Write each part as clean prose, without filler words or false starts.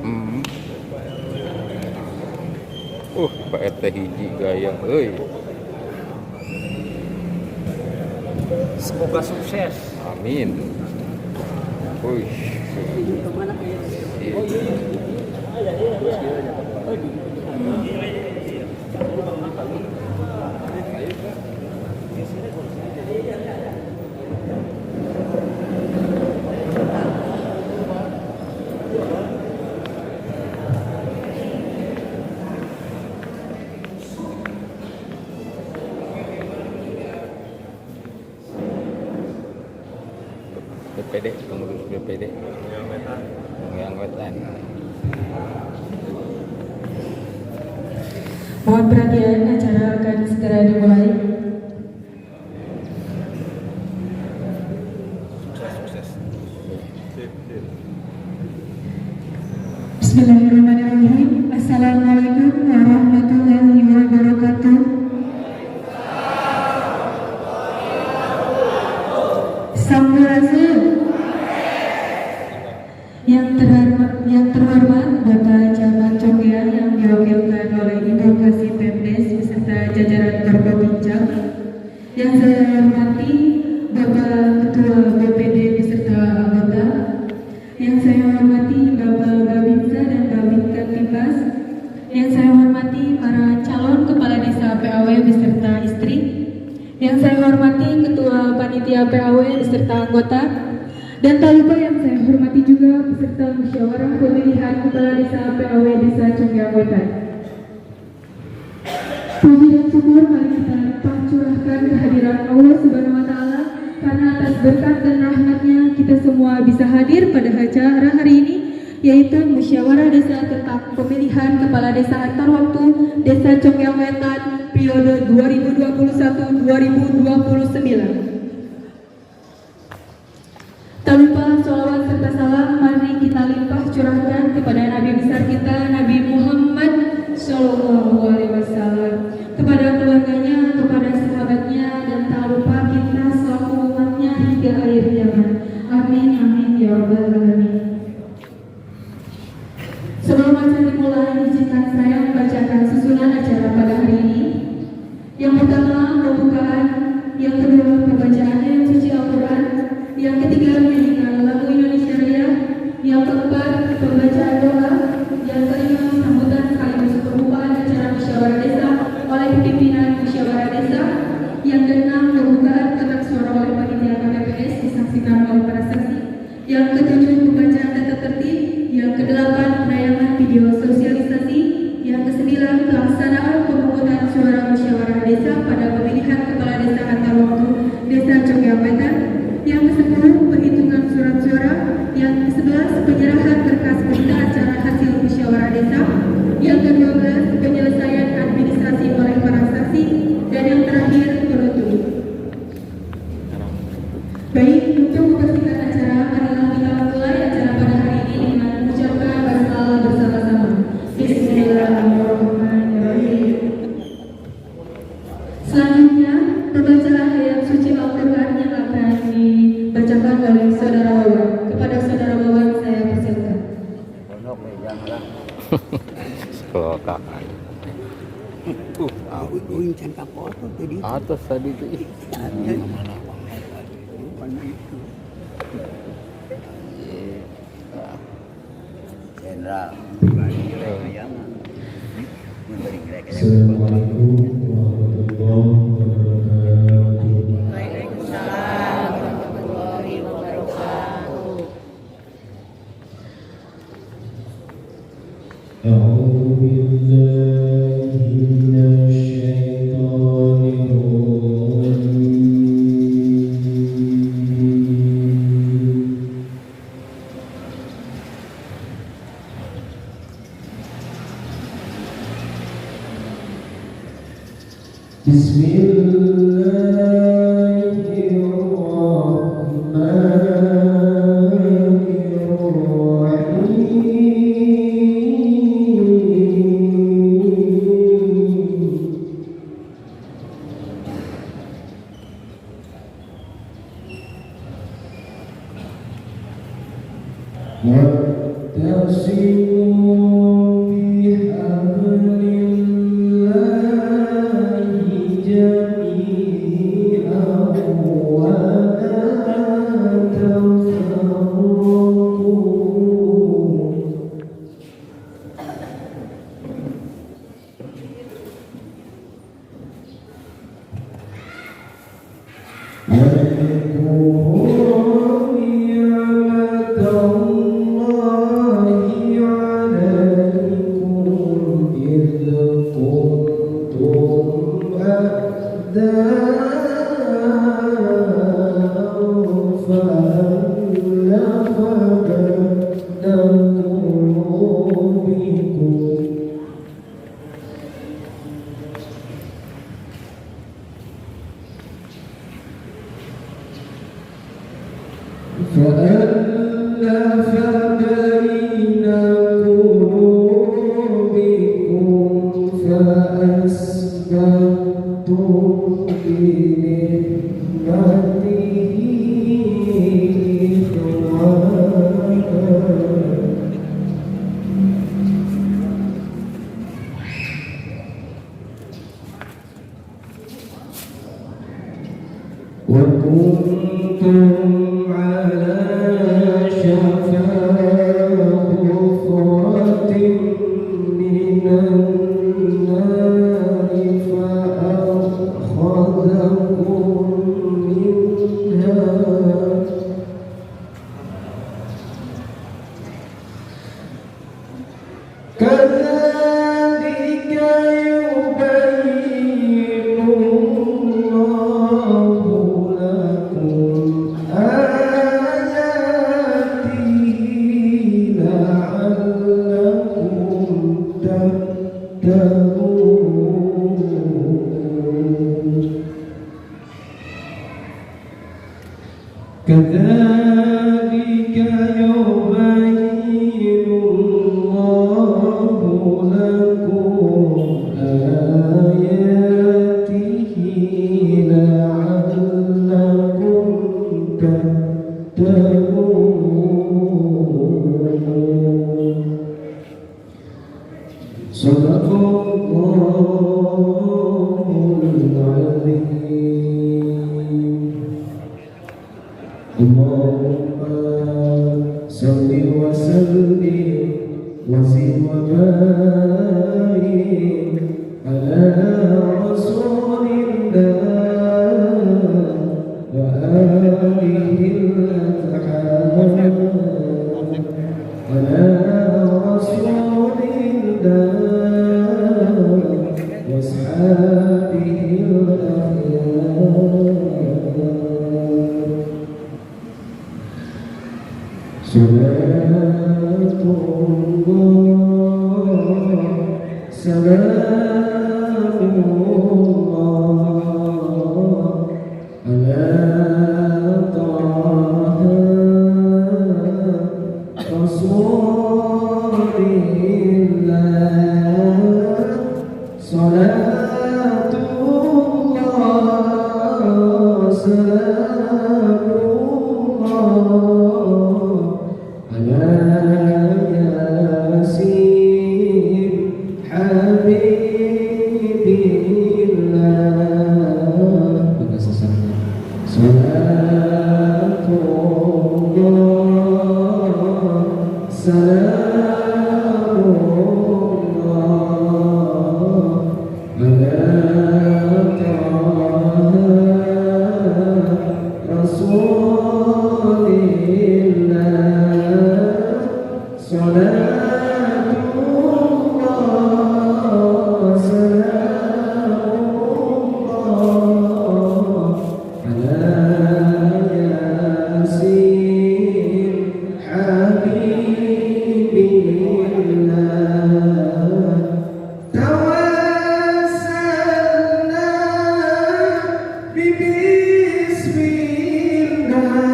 Hmm. Pak RT hiji gayang euy. Semoga sukses. Amin. Wih. BPD, pengurus BPD yang wetan. Mohon perhatian, acara akan segera dimulai. Bismillahirrahmanirrahim. Assalamualaikum warahmatullahi wabarakatuh. Sampurasun. Yang terhormat Bapak Camat Conggeang yang diwakilkan oleh Ibu Kasih Pemdes beserta jajaran Forkopincang. Yang saya hormati Bapak Ketua BPD beserta anggota. Yang saya hormati Bapak Babinsa dan Babinka Timas. Yang saya hormati para calon kepala desa PAW beserta istri. Yang saya hormati Ketua Panitia PAW beserta anggota. Dan tak lupa yang saya hormati juga peserta musyawarah pemilihan kepala desa PAW Desa Conggeang Wetan. Puji dan syukur mari kita limpah curahkan kehadiran Allah Subhanahu wa Ta'ala, karena atas berkat dan rahmatnya kita semua bisa hadir pada acara hari ini, yaitu musyawarah desa tentang pemilihan kepala desa antar waktu Desa Conggeang Wetan periode 2021-2029. Tak lupa sholawat serta salam mari kita limpah curahkan kepada Nabi besar kita Nabi Muhammad Sallallahu Alaihi Wasallam, kepada keluarganya, kepada sahabatnya, dan tak lupa kita selaku umatnya hingga akhir zaman. Amin amin ya rabbal alamin. Sebelum acara dimulai, izinkan saya membacakan susunan acara pada hari ini. Yang pertama pembukaan, yang kedua pembacaan ayat suci Al-Quran, yang ketiga menyanyikan lagu Indonesia Raya, yang keempat pembacaan doa, yang kelima sambutan sekaligus pembukaan acara musyawarah desa oleh pimpinan musyawarah desa, yang keenam pembukaan kotak suara oleh panitia KPPS disaksikan oleh para saksi, yang ketujuh pembacaan data tertib, yang kedelapan penayangan video sosialisasi, yang kesembilan pelaksanaan pemungutan suara musyawarah desa pada pemilihan kepala desa antar waktu Desa Conggeang Wetan, yang ke-10 perhitungan surat suara, yang ke-11 penyerahan berkas berita acara hasil musyawarah desa, yang ke-12 penyelesaian administrasi oleh para saksi, dan yang terakhir penutup. Baik, untuk mempersingkat acara, marilah kita mulai acara pada hari ini dengan mengucapkan basmalah bersama-sama. Bismillahirrahmanirrahim. Selanjutnya, pembacaan ayat suci Al-Quran yang akan dibacakan oleh Saudara Wawan. Kepada Saudara Wawan saya persilakan. Kelokakan. Atas tadi itu. Assalamualaikum warahmatullahi wabarakatuh. A'udzu billahi minasy syaithanir rajim. Bismillahirrahmanirrahim. فألف بين قلوبكم فأصبحتم بنعمته إخوانا وكنتم على شفا حفرة من النار فأخذكم منها كذلك يبين الله لكم آياته لعلكم تهتدون كذلك يبين الله لكم آياته لعلكم تهتدون صدق الله العظيم اللهم صل وسلم وزد وبارك على رسول الله وآله الأطهار على رسول الله وأصحابه الأخيار صلاة الله سلام الله على طه رسول الله صلاة الله سلام الله على ياسين حبيب الله صلاة الله سلام الله على طه رسول الله صلاة الله سلام الله على ياسين حبيب الله توسلنا ببسم الله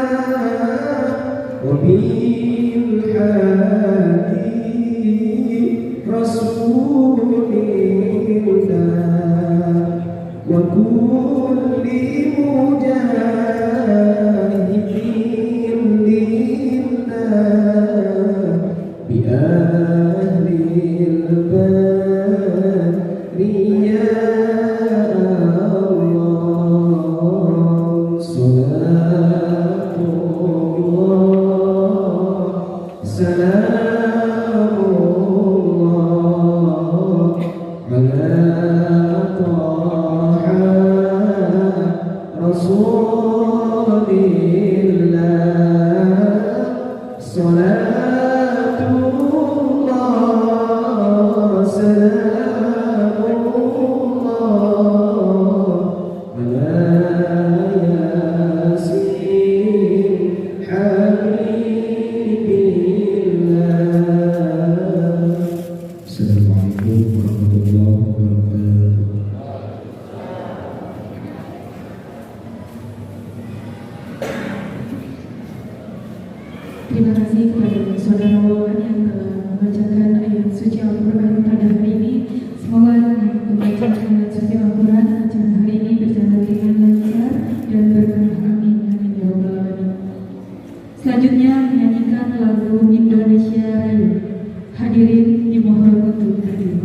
وبالحادي رسول أهل البر يا الله صلاة الله سلام الله على طه رسول الله صلاة الله سلام الله على ياسين حبيب الله. السلام عليكم ورحمة الله وبركاته. Terima kasih kepada saudara Wawan yang telah membacakan ayat suci Al-Quran pada hari ini. Semoga dengan pembacaan ayat suci Al-Quran acara hari ini berjalan dengan lancar dan berkah. Amin. Amin ya rabbal alamin. Selanjutnya menyanyikan lagu Indonesia Raya. Hadirin dimohon untuk hadir.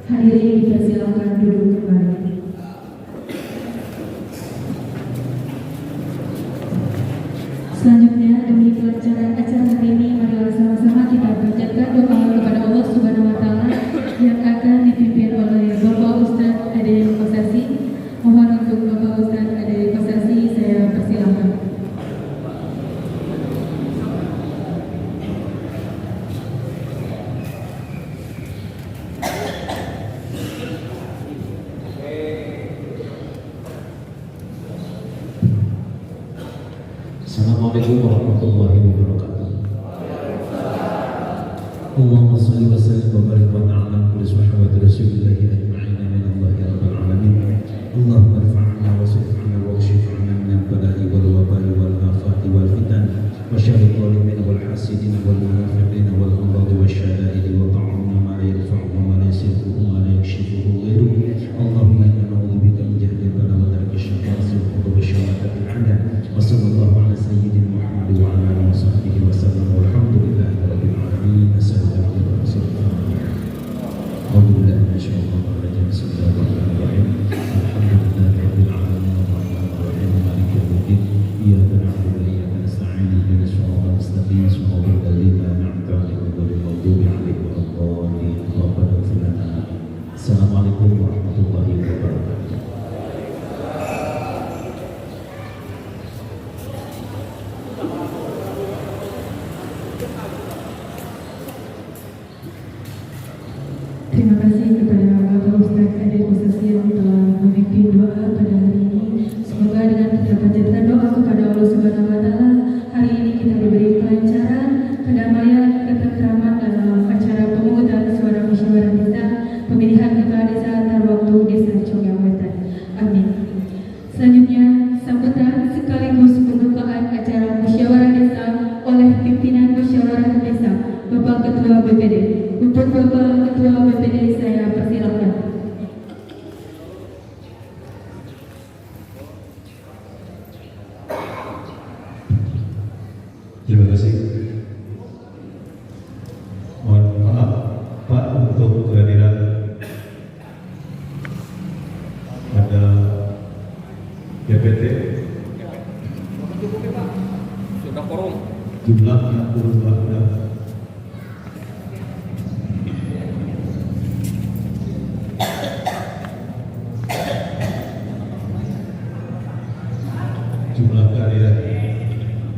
Hadirin dipersilakan duduk kembali. Selanjutnya demi kelancaran acara hari ini, marilah sama-sama kita panjatkan doa kepada Allah Subhanahu Wa Taala yang akan dipimpin oleh Bapak Ustadz Ade Kosasi. Mohon untuk Bapak Ustadz Ade Kosasi saya persilakan. Assalamualaikum warahmatullahi wabarakatuh. Allahumma salli wa sallim wa barik wa ta'ala kulli sahabati Rasulillah ajma'in min Allahi rabbil alamin. Allahumma irfa'na wa sif'na wa kshif'na min al-bala'i wal waba'i wal afati wal fitan wa syarri dhalimin wal hasidin wal munafiqin wal amradi wa syada'id wa ta'amna ma la yanfa'u wa ma la yasifu wa ma la yakshifuhu ghairuhu. Allahumma inna na'udzubika min jahli al-bala wa tarki syaitan wa syamatatil a'da. Wa sallallahu ala sayyidina Muhammad wa ala alihi wa sahbihi wa sallam walhamdulillahi rabbil alamin. Assalamu alaikum warahmatullahi wabarakatuh. A'udzu billahi minasyaitonir rajim. Bismillahirrahmanirrahim. Alhamdulillahi rabbil alamin arrahmanir rahim maliki yaumiddin. Iyyaka na'budu wa iyyaka nasta'in ihdinas siratal mustaqim siratal ladzina an'amta 'alaihim ghairil maghdubi 'alaihim waladdallin. Rabbana ighfir lana. Assalamualaikum warahmatullahi wabarakatuh. Terima kasih kepada Bapak Ustadz Adil Musasi yang telah memimpin doa pada hari ini. Semoga dengan kita panjatkan doa kepada Allah Subhanahu wa Ta'ala, hari ini kita diberi kelancaran, kedamaian, ketentraman dalam acara pemungutan suara musyawarah desa pemilihan kepala desa antar waktu desa Congyang Wetan. Amin. Selanjutnya, sambutan sekaligus pembukaan acara musyawarah desa oleh pimpinan musyawarah desa, Bapak Ketua BPD. Untuk Bapak Ketua BPD saya persilahkan. Terima kasih. Mohon maaf Pak untuk kehadiran pada GPT. Sudah korum. Jumlahnya berubah. Jumlah kehadiran.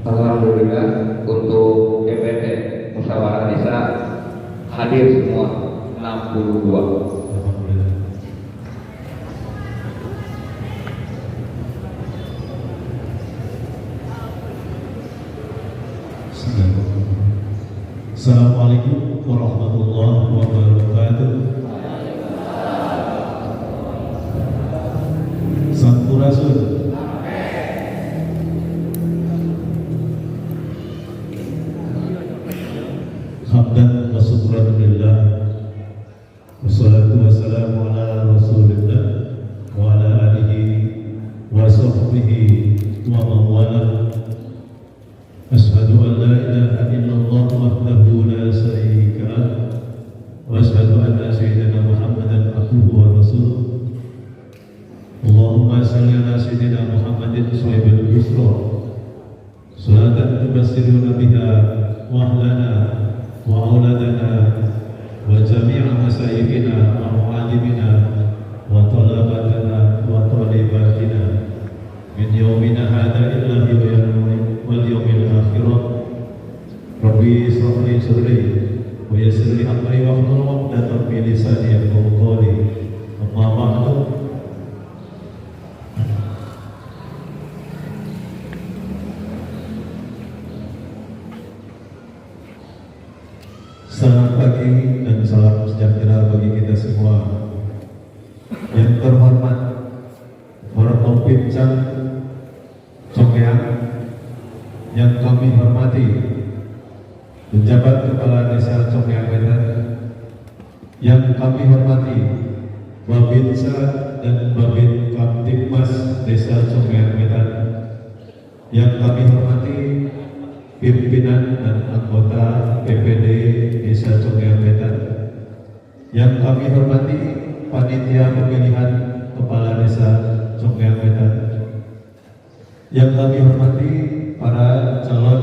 Alhamdulillah untuk EPT musyawarah desa hadir semua 62. Alhamdulillah. Assalamualaikum warahmatullahi wabarakatuh. Sampurasun. Hamdan wa syukran lillah, wassalatu wassalamu ala rasulillah wa ala alihi wa sahbihi wa man wala. Asyhadu an la ilaha illallah wahdahu la syarika lah wa asyhadu anna sayyidina Muhammadan abduhu wa rasuluh. Allahumma shalli ala sayyidina Muhammadin sahibil yusra, salatan tubassiruna biha wa ahlana wa auladana wa jami'a masayikhina wa mu'allimina wa talabatana wa talibatina min yaumina hadha illa wal yaumil akhirah. Rabbi israh li sadri wa yassir li amri wa hlul 'uqdatam min lisani yafqahu qawli. Amma ba'du. Selamat pagi dan salam sejahtera bagi kita semua. Yang terhormat para pimpinan Congyang yang kami hormati, penjabat kepala desa Congyang Wetan yang kami hormati, Babinsa dan Babin Kamtibmas desa Congyang Wetan yang kami hormati, pimpinan dan anggota PPD Desa Congyang Wetan yang kami hormati, panitia pemilihan kepala desa Congyang Wetan yang kami hormati, para calon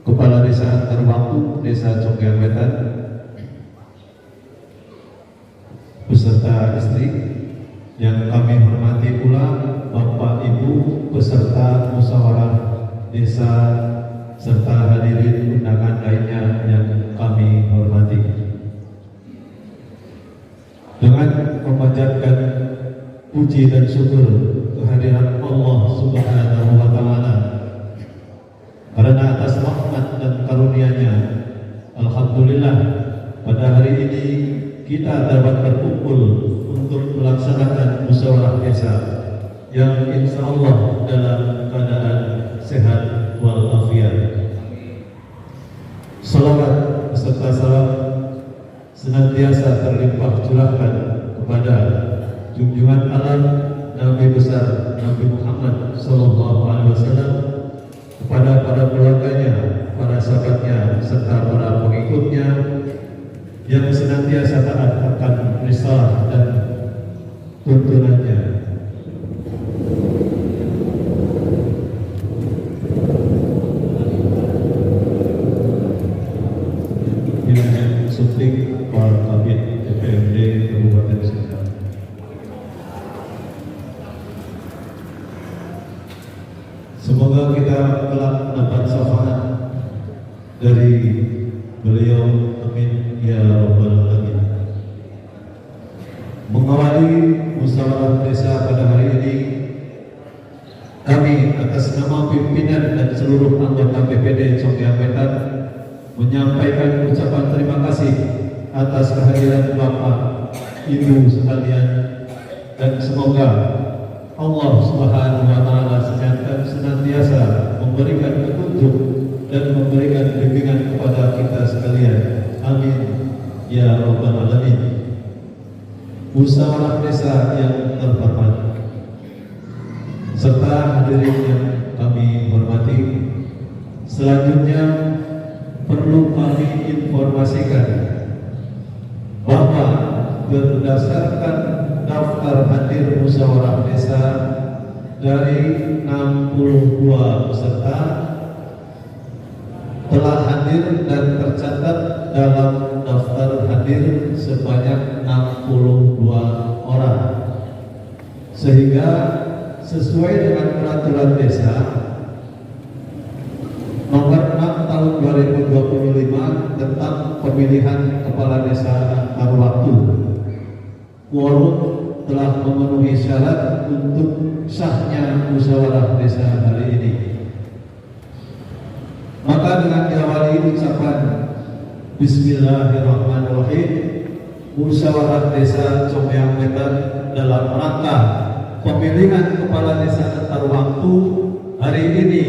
kepala desa antar waktu desa Congyang Wetan beserta istri yang kami hormati pula Bapak Ibu peserta musyawarah desa serta hadirin undangan lainnya yang kami hormati. Dengan memanjatkan puji dan syukur kehadiran Allah Subhanahu wa Ta'ala karena atas rahmat dan karunia-Nya, alhamdulillah pada hari ini kita dapat berkumpul untuk melaksanakan musyawarah desa yang insya Allah dalam keadaan sehat walafiat. Salawat beserta salam senantiasa terlimpah curahkan kepada junjungan alam Nabi besar Nabi Muhammad Sallallahu Alaihi Wasallam, kepada para keluarganya, para sahabatnya, serta para pengikutnya yang senantiasa taat akan risalah dan tuntunannya. Yang Suplik Pak Kabit DPRD Kabupaten Sintang. Semoga kita kelak dapat syafaat dari beliau, amin ya rabbal alamin. Mengawali musyawarah desa pada hari ini, kami atas nama pimpinan dan seluruh anggota BPD Congkang Wetan menyampaikan ucapan terima kasih atas kehadiran Bapak, Ibu sekalian, dan semoga Allah Subhanahu wa taala senantiasa memberikan petunjuk dan memberikan bimbingan kepada kita sekalian. Amin ya rabbal alamin. Musyawarah desa yang terhormat serta hadirin yang kami hormati, selanjutnya perlu kami informasikan bahwa berdasarkan daftar hadir musyawarah desa dari 62 peserta telah hadir dan tercatat dalam daftar hadir sebanyak 62 orang, sehingga sesuai dengan peraturan desa nomor 6 tahun 2025 tentang pemilihan kepala desa antar waktu, quorum telah memenuhi syarat untuk sahnya musyawarah desa hari ini. Maka dengan diawali ucapan Bismillahirrahmanirrahim, musyawarah desa Congkang Wetan dalam rangka pemilihan kepala desa antar waktu hari ini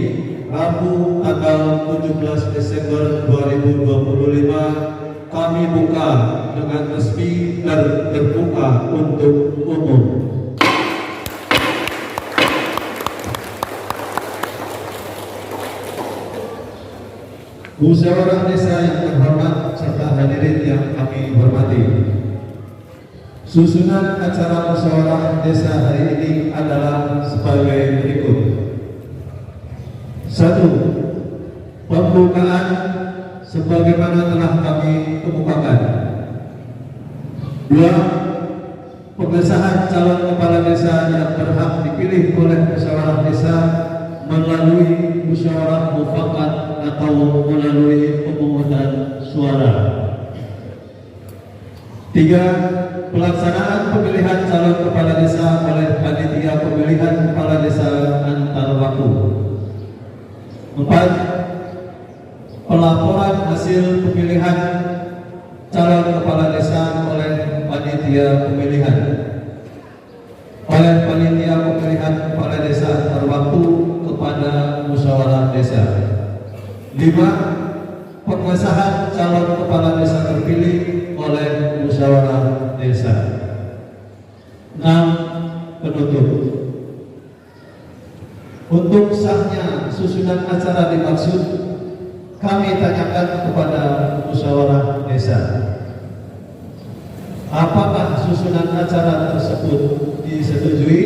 Rabu tanggal 17 Desember 2025 kami buka dengan resmi dan terbuka untuk umum. Musyawarah desa yang terhormat serta hadirin yang kami hormati, susunan acara musyawarah desa hari ini adalah sebagai berikut. 1. Pembukaan sebagaimana telah kami kemukakan. 2. Pengesahan calon kepala desa yang berhak dipilih oleh musyawarah desa melalui musyawarah mufakat atau melalui pemungutan suara. 3. Pelaksanaan pemilihan calon kepala desa oleh panitia pemilihan kepala desa antar waktu. 4. Pelaporan hasil pemilihan calon kepala desa oleh panitia pemilihan kepala desa antar waktu kepada musyawarah desa. 5. Pengesahan calon kepala desa terpilih oleh musyawarah desa. 6. Penutup. Untuk sahnya susunan acara dimaksud, kami tanyakan kepada musyawarah desa, apakah susunan acara tersebut disetujui?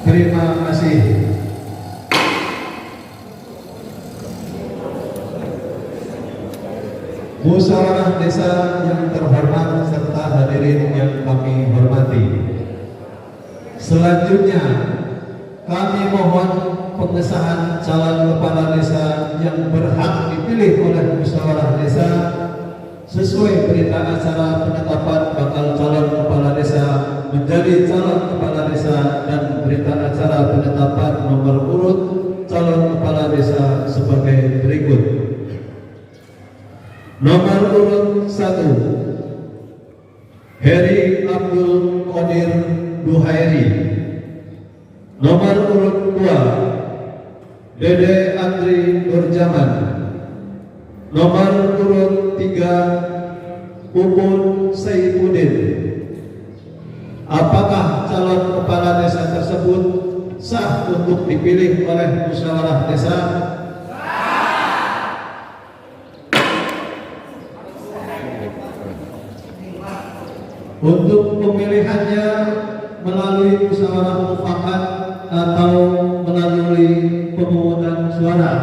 Terima kasih. Musyawarah desa yang terhormat serta hadirin yang kami hormati, selanjutnya kami mohon pengesahan calon kepala desa yang berhak dipilih oleh musyawarah desa sesuai berita acara penetapan bakal calon kepala desa menjadi calon kepala desa dan berita acara penetapan nomor urut calon kepala desa sebagai berikut. Nomor urut 1, Heri Abdul Qadir Duhairi. Nomor urut 2, Dede Andri Nurjaman. Nomor urut 3, Upun Saifuddin. Apakah calon kepala desa tersebut sah untuk dipilih oleh musyawarah desa? Untuk pemilihannya melalui musyawarah mufakat atau melalui pemungutan suara.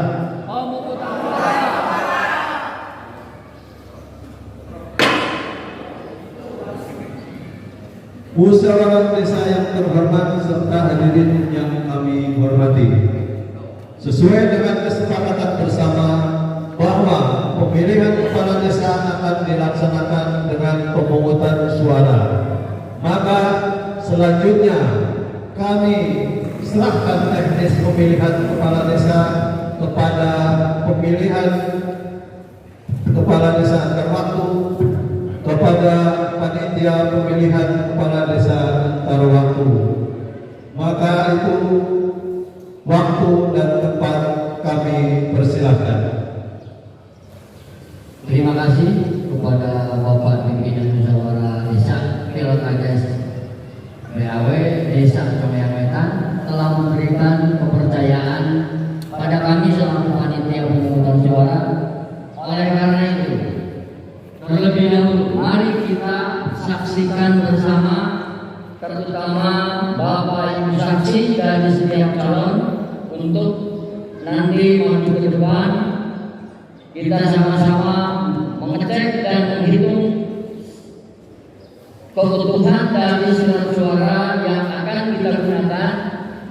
Musyawarah desa yang terhormat serta hadirin yang kami hormati, sesuai dengan kesepakatan bersama Maka selanjutnya kami serahkan teknis pemilihan kepala desa kepada pemilihan kepala desa antar waktu kepada panitia pemilihan kepala desa antar waktu. Maka itu waktu dan tempat kami persilahkan. Terima kasih kepada Bapak Pimpinan Musyawarah Desa Pilkades BAW Desa Comewetan telah memberikan kepercayaan pada kami selaku panitia pemungutan suara. Oleh karena itu, terlebih dahulu mari kita saksikan bersama, terutama Bapak Ibu saksi dari setiap calon untuk nanti maju ke depan. Kita sama-sama mengecek dan menghitung kebutuhan dari surat suara yang akan kita gunakan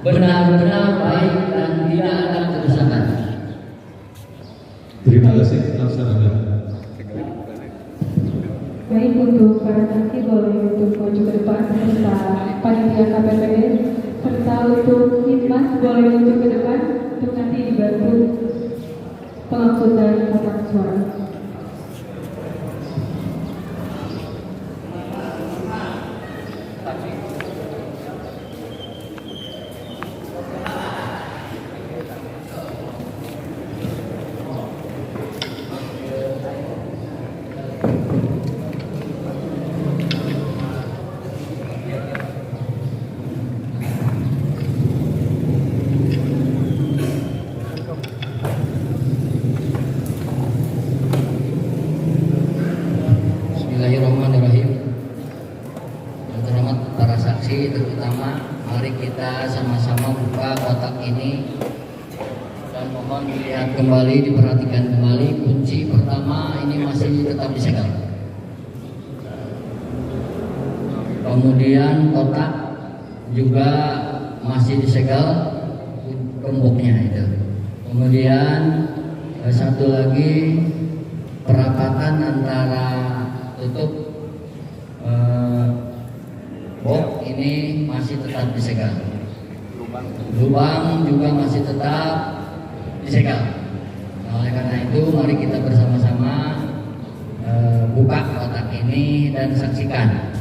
benar-benar baik dan tidak ada kerusakan. Terima kasih. Laksanakan. Baik, untuk para saksi boleh untuk maju ke depan serta panitia KPPD serta untuk Hikmat boleh maju ke depan untuk nanti dibantu pengangkutan kotak suara. Bismillahirrahmanirrahim. Yang terhormat para saksi, terutama mari kita sama-sama buka kotak ini dan mohon dilihat kembali, diperhatikan kembali. Kunci pertama ini masih tetap disegel. Kemudian kotak juga masih disegel gemboknya itu. Kemudian satu lagi perapatan antara tutup box ini masih tetap disegel. Lubang juga masih tetap disegel. Nah, oleh karena itu mari kita bersama-sama buka kotak ini dan saksikan.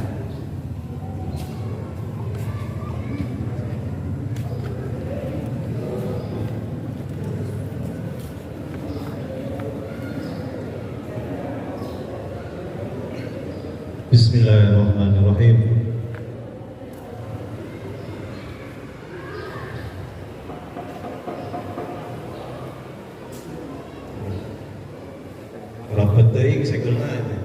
Bismillahirrahmanirrahim. Rapat teuing segelna itu.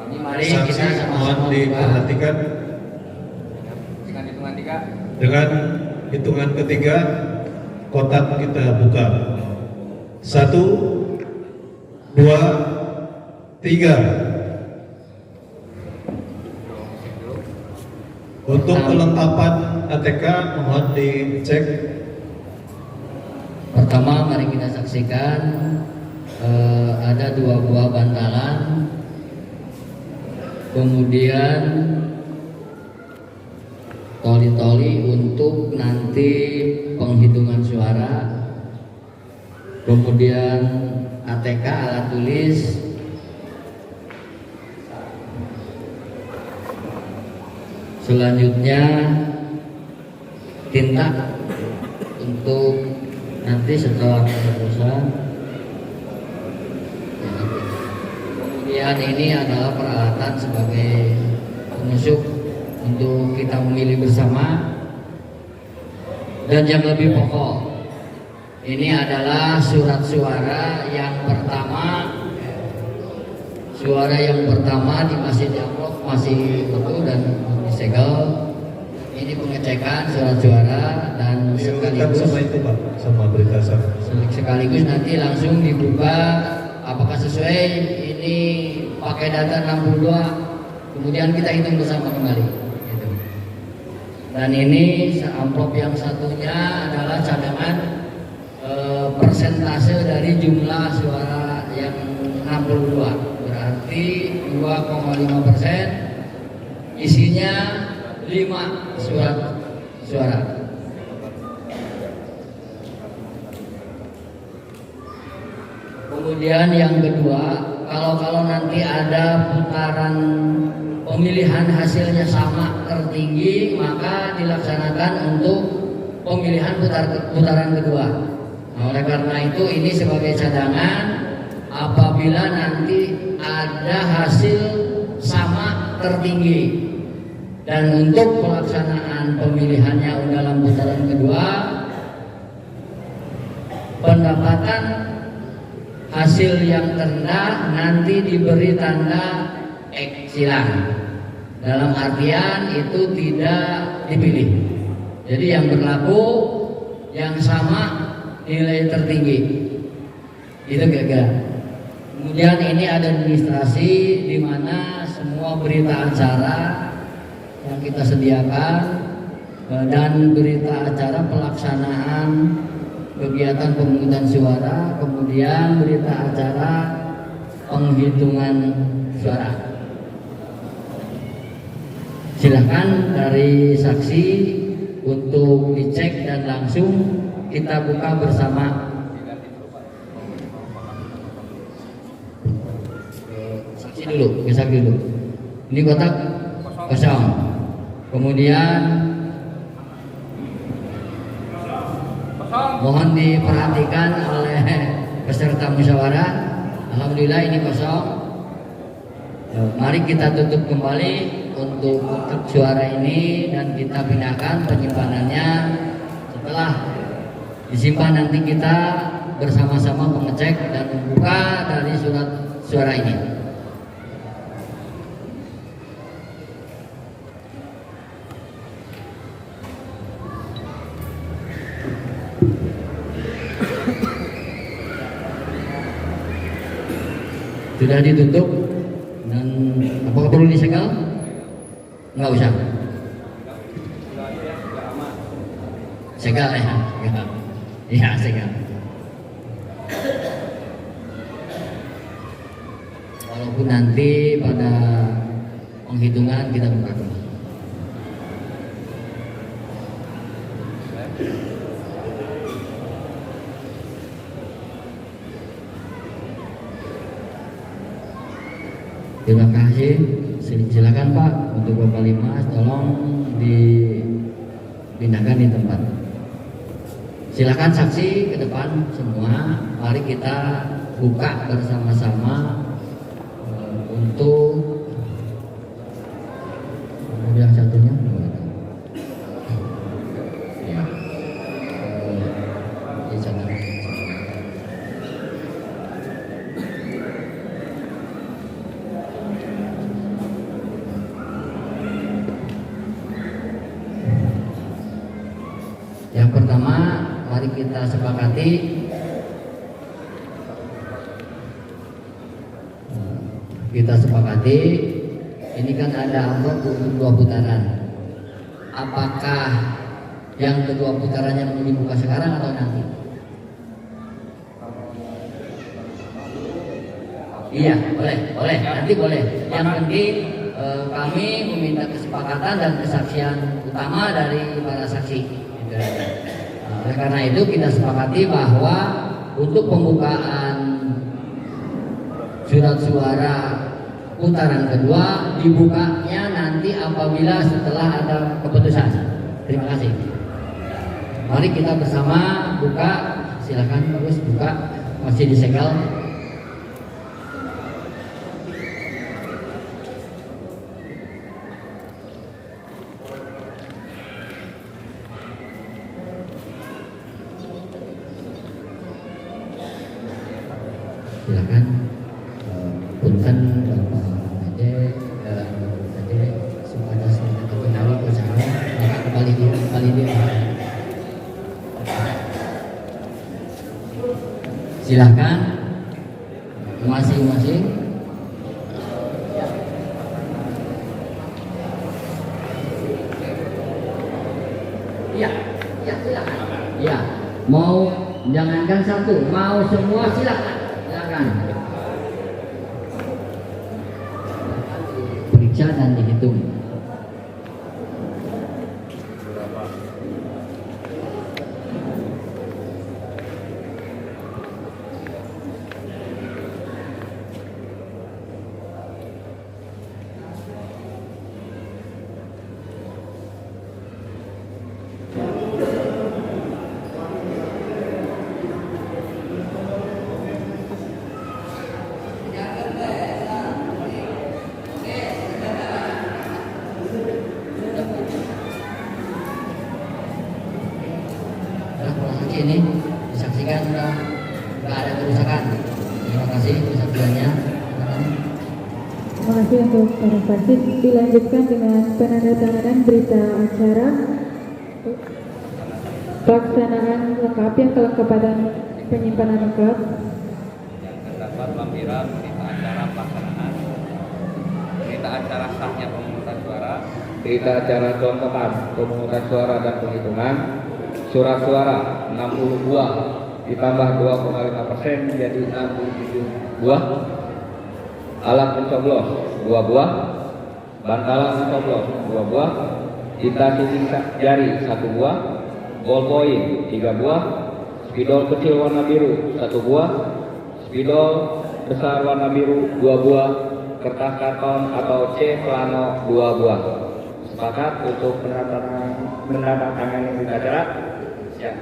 Mari Saksi kita mohon sama-sama buka. diperhatikan. Dengan hitungan 3. Dengan hitungan ketiga, kotak kita buka. 1, 2, 3. Untuk kelengkapan ATK mohon dicek. Pertama mari kita saksikan ada 2 buah bantalan, kemudian toli-toli untuk nanti penghitungan suara, kemudian ATK alat tulis, selanjutnya tinta untuk nanti setelah pemutusan. Kemudian ini adalah peralatan sebagai penusuk untuk kita memilih bersama. Dan yang lebih pokok, ini adalah surat suara yang pertama. Suara yang pertama masih di amplop, masih utuh dan disegel. Ini pengecekan surat suara dan sekaligus sama itu Pak, sama berita sama. sekaligus nanti langsung dibuka apakah sesuai ini pakai data 62, kemudian kita hitung bersama kembali gitu. Dan ini amplop yang satunya adalah cadangan persentase dari jumlah suara yang 62, berarti 2,5%, isinya 5 surat suara. Kemudian yang kedua, kalau nanti ada putaran pemilihan hasilnya sama tertinggi, maka dilaksanakan untuk pemilihan putaran kedua. Nah, oleh karena itu ini sebagai cadangan apabila nanti ada hasil sama tertinggi. Dan untuk pelaksanaan pemilihannya dalam putaran kedua, pendapatan hasil yang terendah nanti diberi tanda X silang. Dalam artian itu tidak dipilih. Jadi yang berlaku yang sama nilai tertinggi. Itu gagal. Kemudian ini ada administrasi di mana semua berita acara yang kita sediakan dan berita acara pelaksanaan kegiatan pemungutan suara, kemudian berita acara penghitungan suara. Silakan dari saksi untuk dicek dan langsung kita buka bersama. Saksi dulu, saksi dulu. Ini kotak kosong. Kemudian mohon diperhatikan oleh peserta musyawarah. Alhamdulillah ini kosong. Mari kita tutup kembali untuk kotak suara ini dan kita pindahkan penyimpanannya. Setelah disimpan nanti kita bersama-sama mengecek dan membuka dari surat suara ini. Sudah ditutup dan apakah perlu disegel? Enggak usah. Segel ya, segel. Iya, segel. Walaupun nanti pada penghitungan kita buka dulu. Terima kasih. Silakan Pak untuk Bapak Limas, tolong dipindahkan di tempat. Silakan saksi ke depan semua. Mari kita buka bersama-sama untuk yang satunya. Ya. Yang pertama, mari kita sepakati ini kan ada amplop untuk 2 putaran. Apakah yang kedua putarannya mau dibuka sekarang atau nanti? Iya, boleh, nanti boleh. Yang penting kami meminta kesepakatan dan kesaksian utama dari para saksi. Oleh karena itu kita sepakati bahwa untuk pembukaan surat suara putaran kedua dibukanya nanti apabila setelah ada keputusan. Terima kasih. Mari kita bersama buka. Silakan terus buka. Masih disegel. Silakan. Punten Bapak Ade semuanya sudah terkenal bersama. Maka kembali dia. Silakan masing-masing. Mau jangankan satu, mau semua silakan. Silakan. Periksa dan dihitung. Ini disaksikan sudah nggak ada kerusakan. Terima kasih kesaksiannya. Terima kasih untuk para saksi. Dilanjutkan dengan penandatanganan berita acara pelaksanaan lengkap yang kelengkapan penyimpanan lengkap. Yang terdapat lampiran berita acara pelaksanaan, berita acara sahnya pemungutan suara, Berita acara contohan pemungutan suara dan penghitungan. Surat suara 60 buah ditambah 2,5% menjadi 67 buah. Alat pencoblos 2 buah. Bantalan pencoblos 2 buah. Tinta sidik jari 1 buah. Ballpoint 3 buah. Spidol kecil warna biru 1 buah. Spidol besar warna biru 2 buah. Kertas karton atau C plano 2 buah. Sepakat untuk menandatangani berita acara. Ya.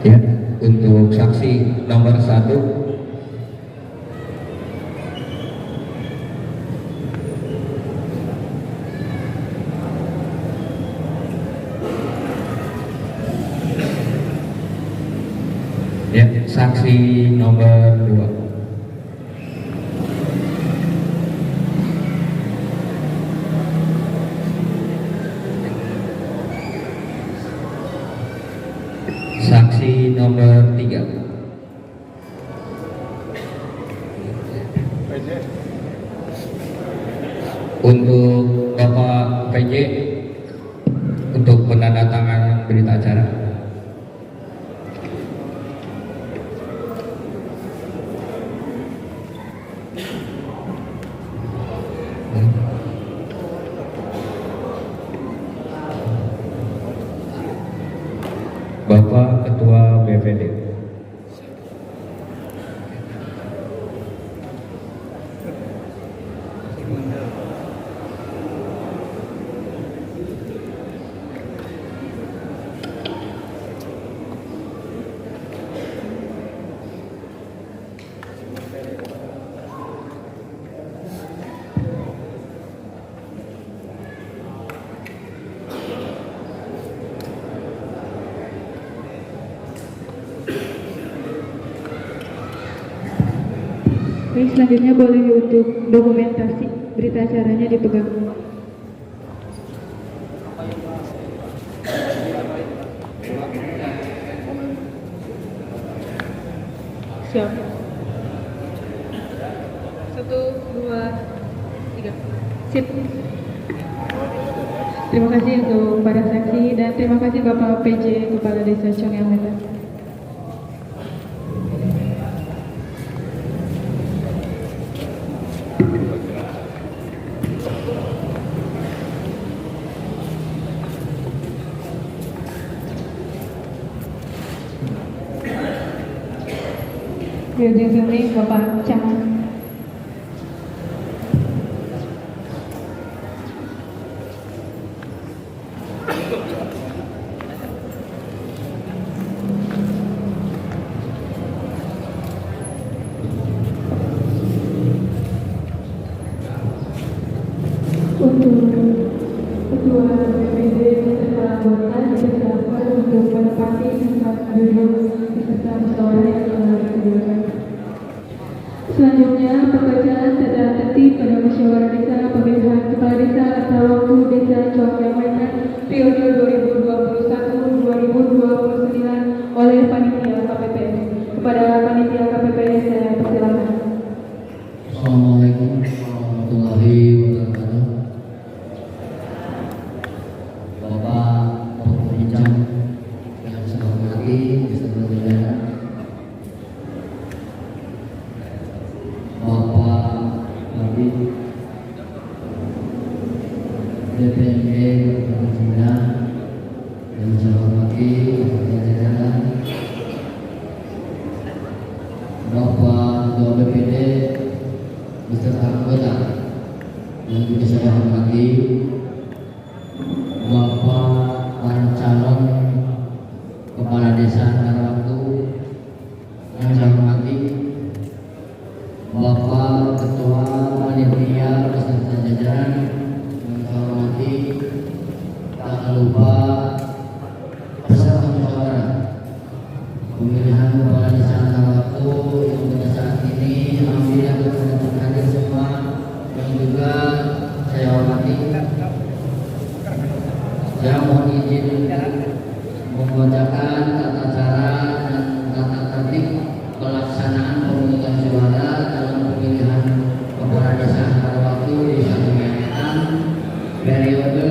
Ya, untuk saksi nomor 1 ya, saksi nomor 2 saksi nomor 3 untuk Bapak PJ untuk penandatanganan berita acara. Bapak Ketua BPD. Baik, selanjutnya boleh untuk dokumentasi berita acaranya dipegang. Siap. 1, 2, 3. Sip. Terima kasih untuk para saksi dan terima kasih Bapak PJ Kepala Desa Congyang Wetan. Di ujung sini Bapak Camat. Ketua BPD beserta anggota dipersilakan untuk menempati tempat duduk beserta musyawarah yang telah disediakan. Selanjutnya, pembacaan tanda tertib pada musyawarah desa pemilihan kepala desa atau waktu desa Cok yang Wetan periode 2021-2029 oleh panitia KPPS. Kepada panitia KPPS saya persilakan. Assalamualaikum warahmatullahi wabarakatuh. Bapak Pembincang yang saya hormati beserta jajaran, Bapak Kabid DPRD Kabupaten Sumedang yang saya hormati beserta jajaran, Bapak Ketua BPD beserta anggota yang juga saya hormati, Bapak para calon kepala desa pada waktu yang saya hormati, Bapak Ketua Panitia beserta jajaran yang saya hormati, tak lupa peserta musyawarah pemilihan kepala desa pada waktu yang pada saat ini alhamdulillah berkenan hadir semua, yang juga saya hormati. Saya mohon izin membacakan tata cara dan tata tertib pelaksanaan pemungutan suara dalam pemilihan kepala desa pada waktu di Satu Wetan periode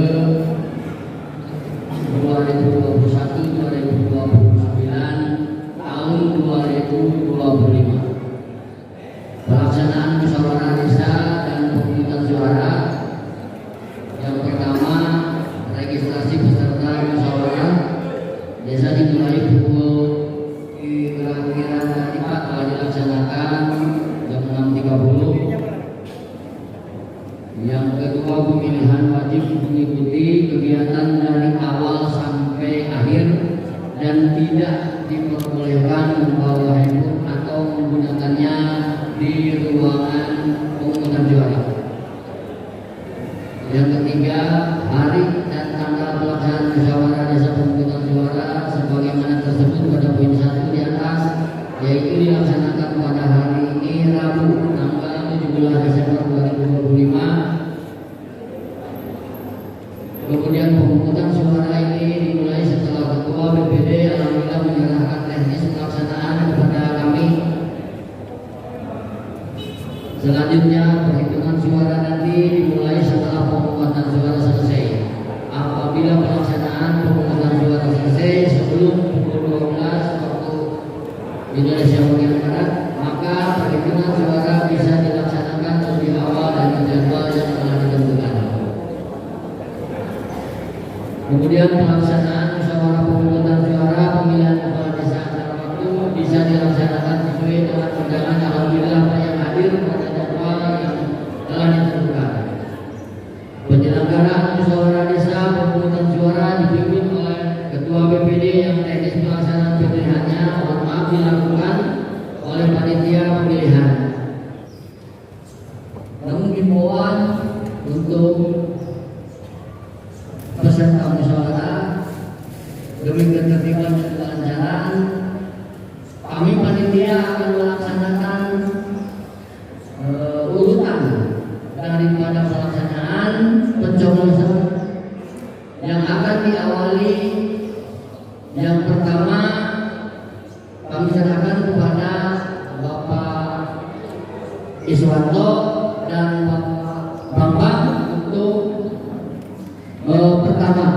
2021-2029 tahun 2025. Pelaksanaan musyawarah desa dan pemungutan suara. Yang pertama, registrasi peserta musyawarah desa dimulai pukul kira-kira tadi Pak telah dilaksanakan jam 6.30. Yang kedua, pemilihan wajib mengikuti kegiatan dari awal sampai akhir dan tidak diperbolehkan membawa handphone atau menggunakannya di ruangan pemungutan suara. Yang ketiga, hari dan tanggal pelaksanaan musyawarah desa pemungutan suara sebagaimana tersebut pada poin 1 di atas, yaitu dilaksanakan pada hari ini Rabu tanggal 17 Desember 2025. Kemudian pemungutan suara ini dimulai setelah Ketua BPD alhamdulillah menyerahkan teknis pelaksanaan kepada kami. Selanjutnya, perhitungan suara nanti dimulai setelah pemungutan suara selesai. Apabila pelaksanaan pemungutan suara selesai sebelum pukul 12 waktu Indonesia bagian Barat, maka perhitungan suara bisa dilaksanakan lebih awal dari jadwal yang telah ditentukan. Kemudian pelaksanaan musyawarah pemungutan suara pemilihan kepala desa pada waktu bisa dilaksanakan sesuai dengan undangan alhamdulillah yang hadir pada jadwal yang telah ditentukan. Penyelenggaraan musyawarah desa pemungutan suara dipimpin oleh Ketua BPD yang teknis pelaksanaan pemilihannya dilakukan oleh panitia pemilihan. Namun himbauan untuk peserta musyawarah demi ketertiban dan kelancaran, kami panitia akan melaksanakan urutan daripada pelaksanaan pencoblosan yang akan diawali. Yang pertama, kami serahkan kepada Bapak Iswanto dan Bapak Bambang untuk pertama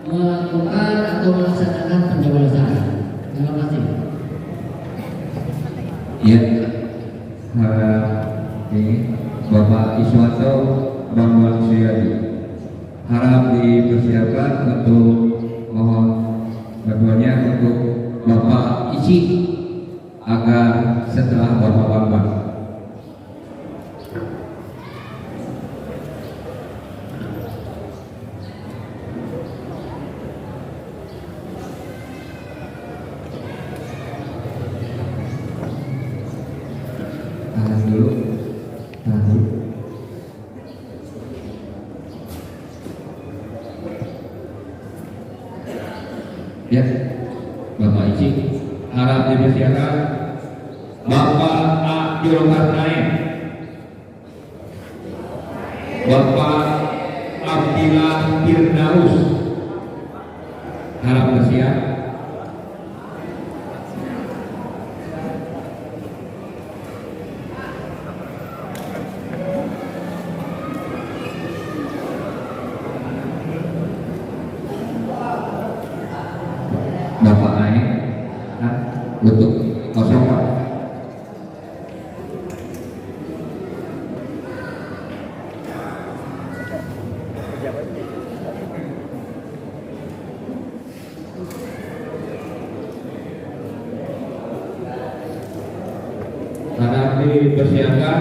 melakukan atau melaksanakan pencoblosan. Terima kasih. Ya, ini Bapak Iswanto Bambang Suyadi harap dipersiapkan untuk mohon bantuannya untuk Bapak Isi agar setelah Bapak Bambang. Tahan dulu. Ya, Bapak Iji, harap dipersiapkan Bapak Abdul Karnain, Bapak Abdillah Firdaus, harap bersiap. Bapak naik untuk kosong Pak. Harap dipersiapkan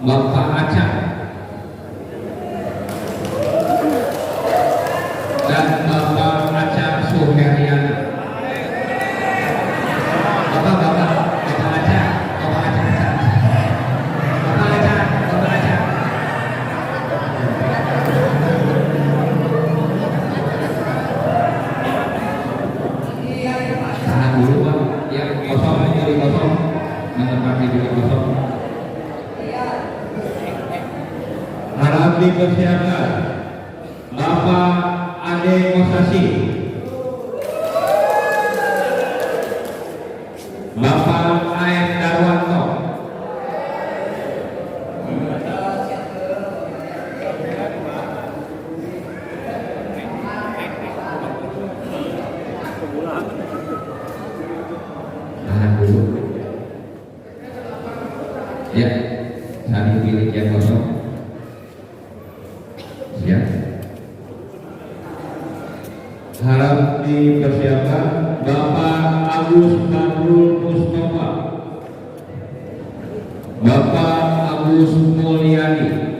Bapak Aca dan Bapak Aca Suheriana. Bapak Aca. Tahan dulu Pak, yang kosong jadi kosong, menempati jadi kosong. Harap dipersiapkan Bapak Ade Mosasi, Bapak Aem Darwanto, tahan dulu ya, saling pilih yang kosong. Siap. Harap dipersiapkan Bapak Agus Badrul Mustafa, Bapak Agus Mulyadi,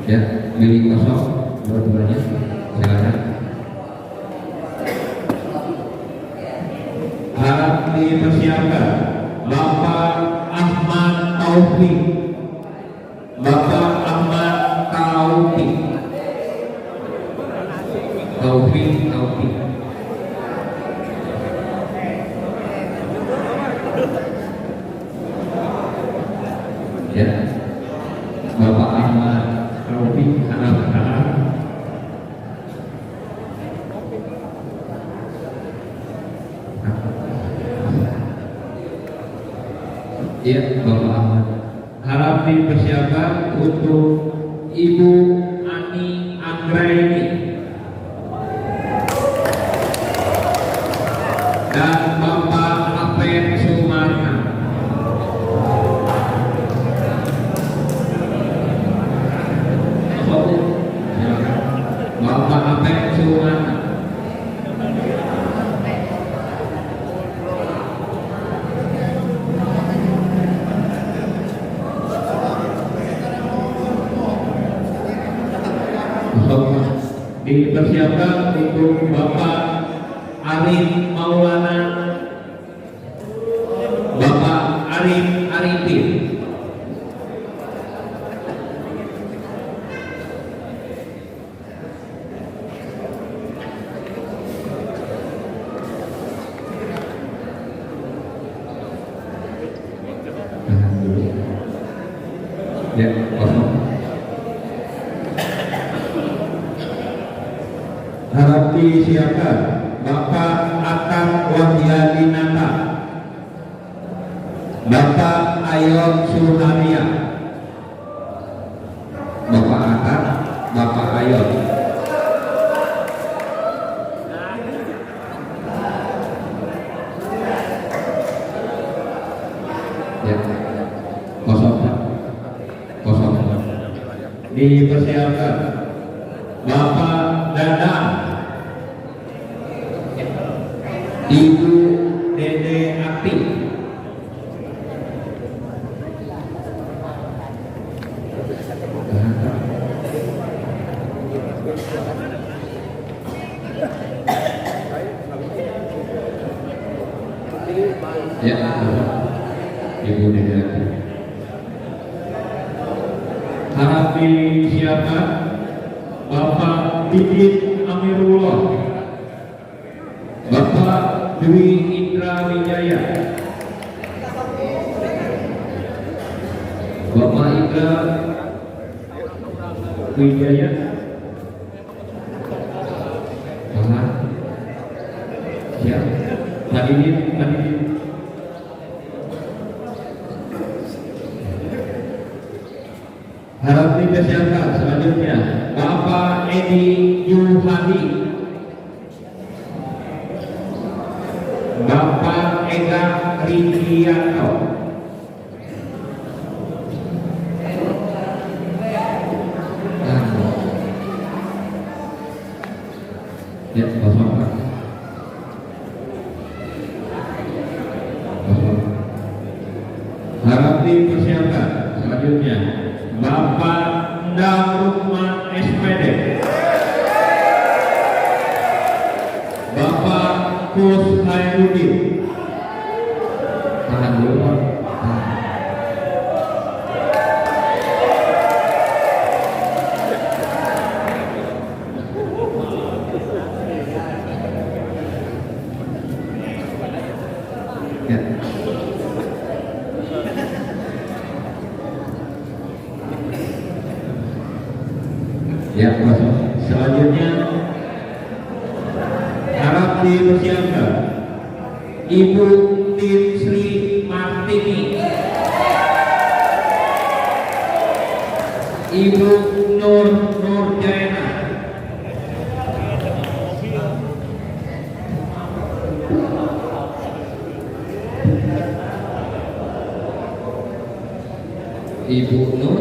ya, pilih kosong dua-duanya, silakan. Harap dipersiapkan Bapak Ahmad Taufik, Bapak Ahmad Taufik. Ya, Bapak Ahmad Taufik, anak-anak. Ya, Bapak Ahmad. Harap dipersiapkan untuk Ibu Ani Anggraini dan Bapak Apen Sumarna. Bapak Apen Sumarna. Dipersiapkan untuk Bapak Arif Maulana, Bapak Arif Arifin. Ya, kosong. Harap disiapkan Bapak Akan Wahyadinata, Bapak Ayon Suharia, Bapak Akan, Bapak Ayon. Ya, kosong Pak, kosong. Dipersiapkan Bapak Dadang, Ibu Dede Ati. Ya, Ibu Dede Ati. disiapkan Bapak Didit Amirullah, Bapak Dwi Indra Wijaya, Bapak Indra Wijaya, siap, Pak Didit. Harap dipersiapkan selanjutnya Bapak Edi Yuhadi, Bapak Ega Rikianto, ya, kosong Pak. Kosong. Harap dipersiapkan selanjutnya Bapak Endang Rukman SPD, Bapak Kus Hairudin. Tahan dulu Pak. Ya. Ya, selanjutnya harap dipersiapkan Ibu Tin Sri Martini, Ibu Nur Nurjaina, Ibu Nur.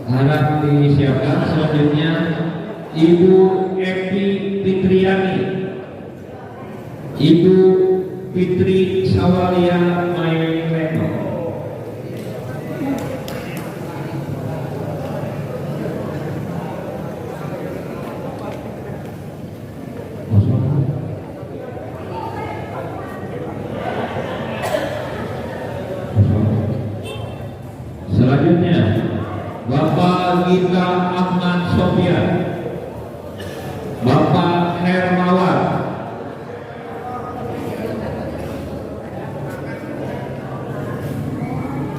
Harap disiapkan selanjutnya Ibu Evi Fitriani, Ibu Fitri Sawalia Maileno, selanjutnya Bapak Gita Ahmad Sofia, Bapak Hermawan,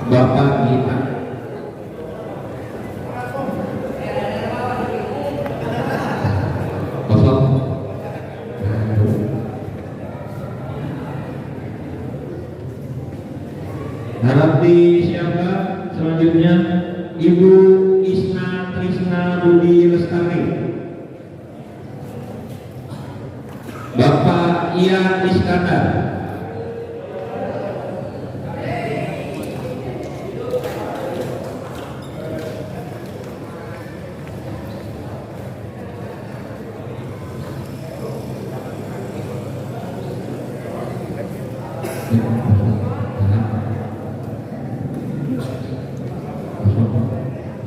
Bapak Gita. Kosong. Harap disiapkan selanjutnya Ibu Isna Trisna Budi Lestari, Bapak Ian Iskandar,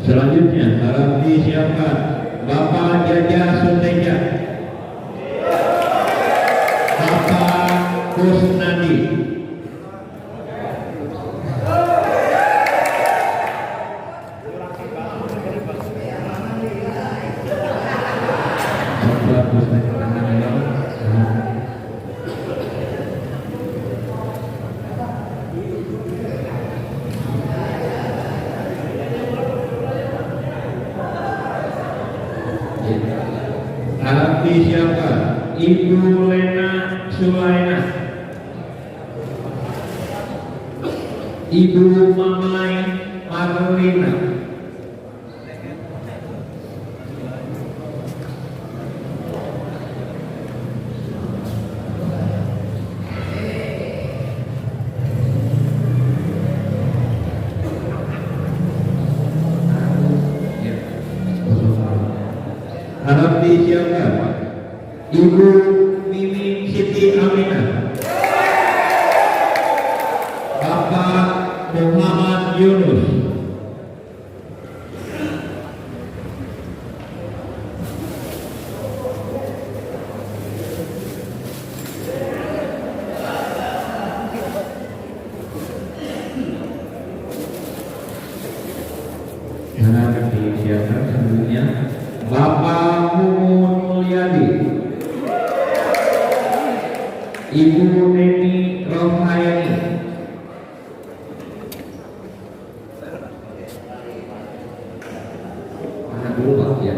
selanjutnya harap disiapkan Bapak Jaja Sunteja, Bapak Kusnadi, Bapak Kusnadi. Harap disiapkan Ibu Lena Sulaina, Ibu Mamai Marlina, harap disiapkan Ibu Mimi Siti Aminah, Bapak Muhammad Yunus, Ibu Neni Rohayani. Mana dulu Pak ya?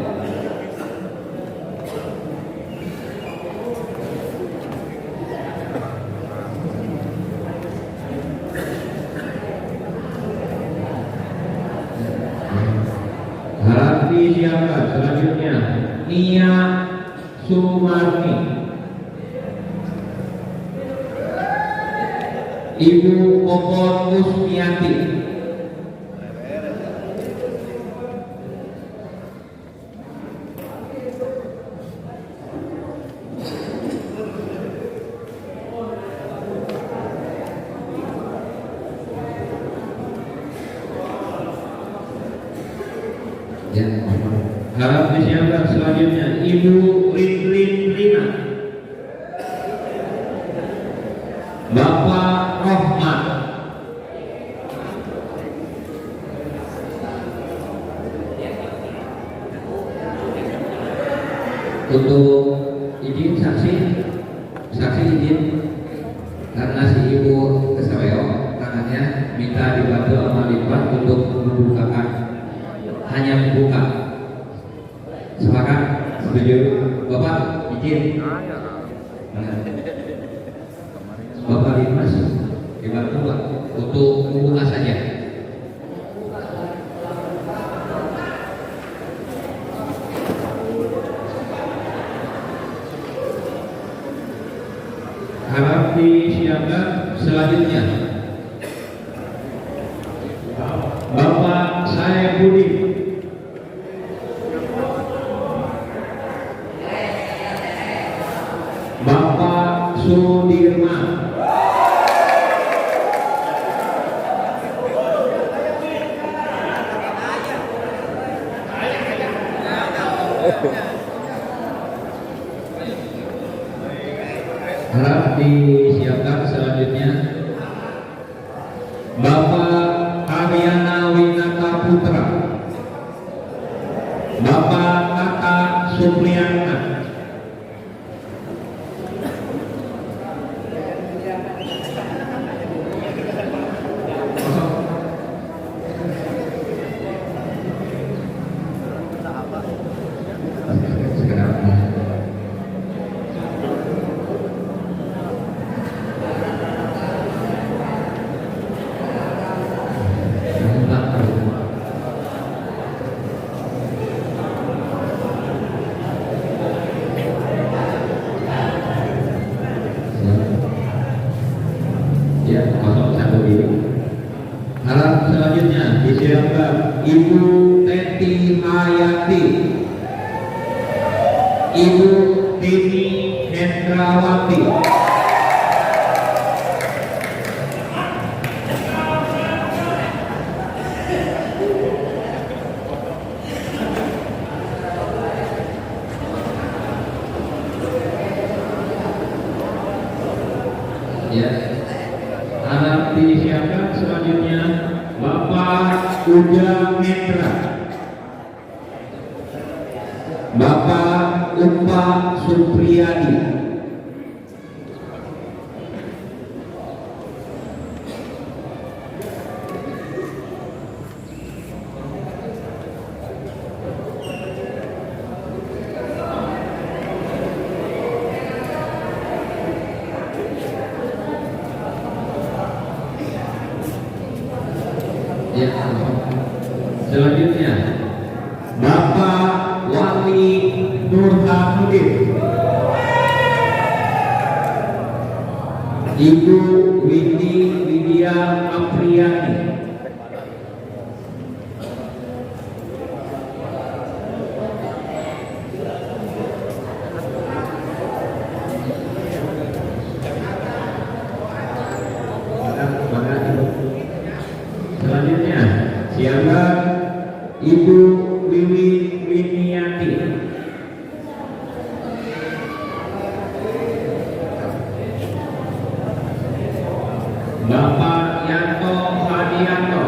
Harap disiapkan selanjutnya Nia Sumarni. Ibu Popon Kusmiati. Ya, harap disiapkan selanjutnya Ibu Rinlin Rina. Bapak Rohman. Untuk izin saksi izin karena si ibu kesaweok tangannya minta dibantu sama lipat untuk membukakan, hanya membuka. Silakan, setuju Bapak izin. Bapak Dimas dibantu Pak untuk membuka saja. Harap disiapkan selanjutnya Bapak Saebudi. Bapak Sudirman. Harap disiapkan selanjutnya Bapak Ariana Winata Putra. Bapak Tata Supriyana. Ya, 01 ini. Harap selanjutnya disiapkan Ibu Teti Hayati, Ibu Tini Hendrawati. Ya, harap disiapkan selanjutnya Bapak Uda Mendra, Bapak Umpa Supriyadi. Ya, selanjutnya Bapak Wali Nurhanuddin, Ibu Windy Widya Apriyani. Selanjutnya siapa Ibu Wiwi Winiati, Bapak Yanto Hadianto,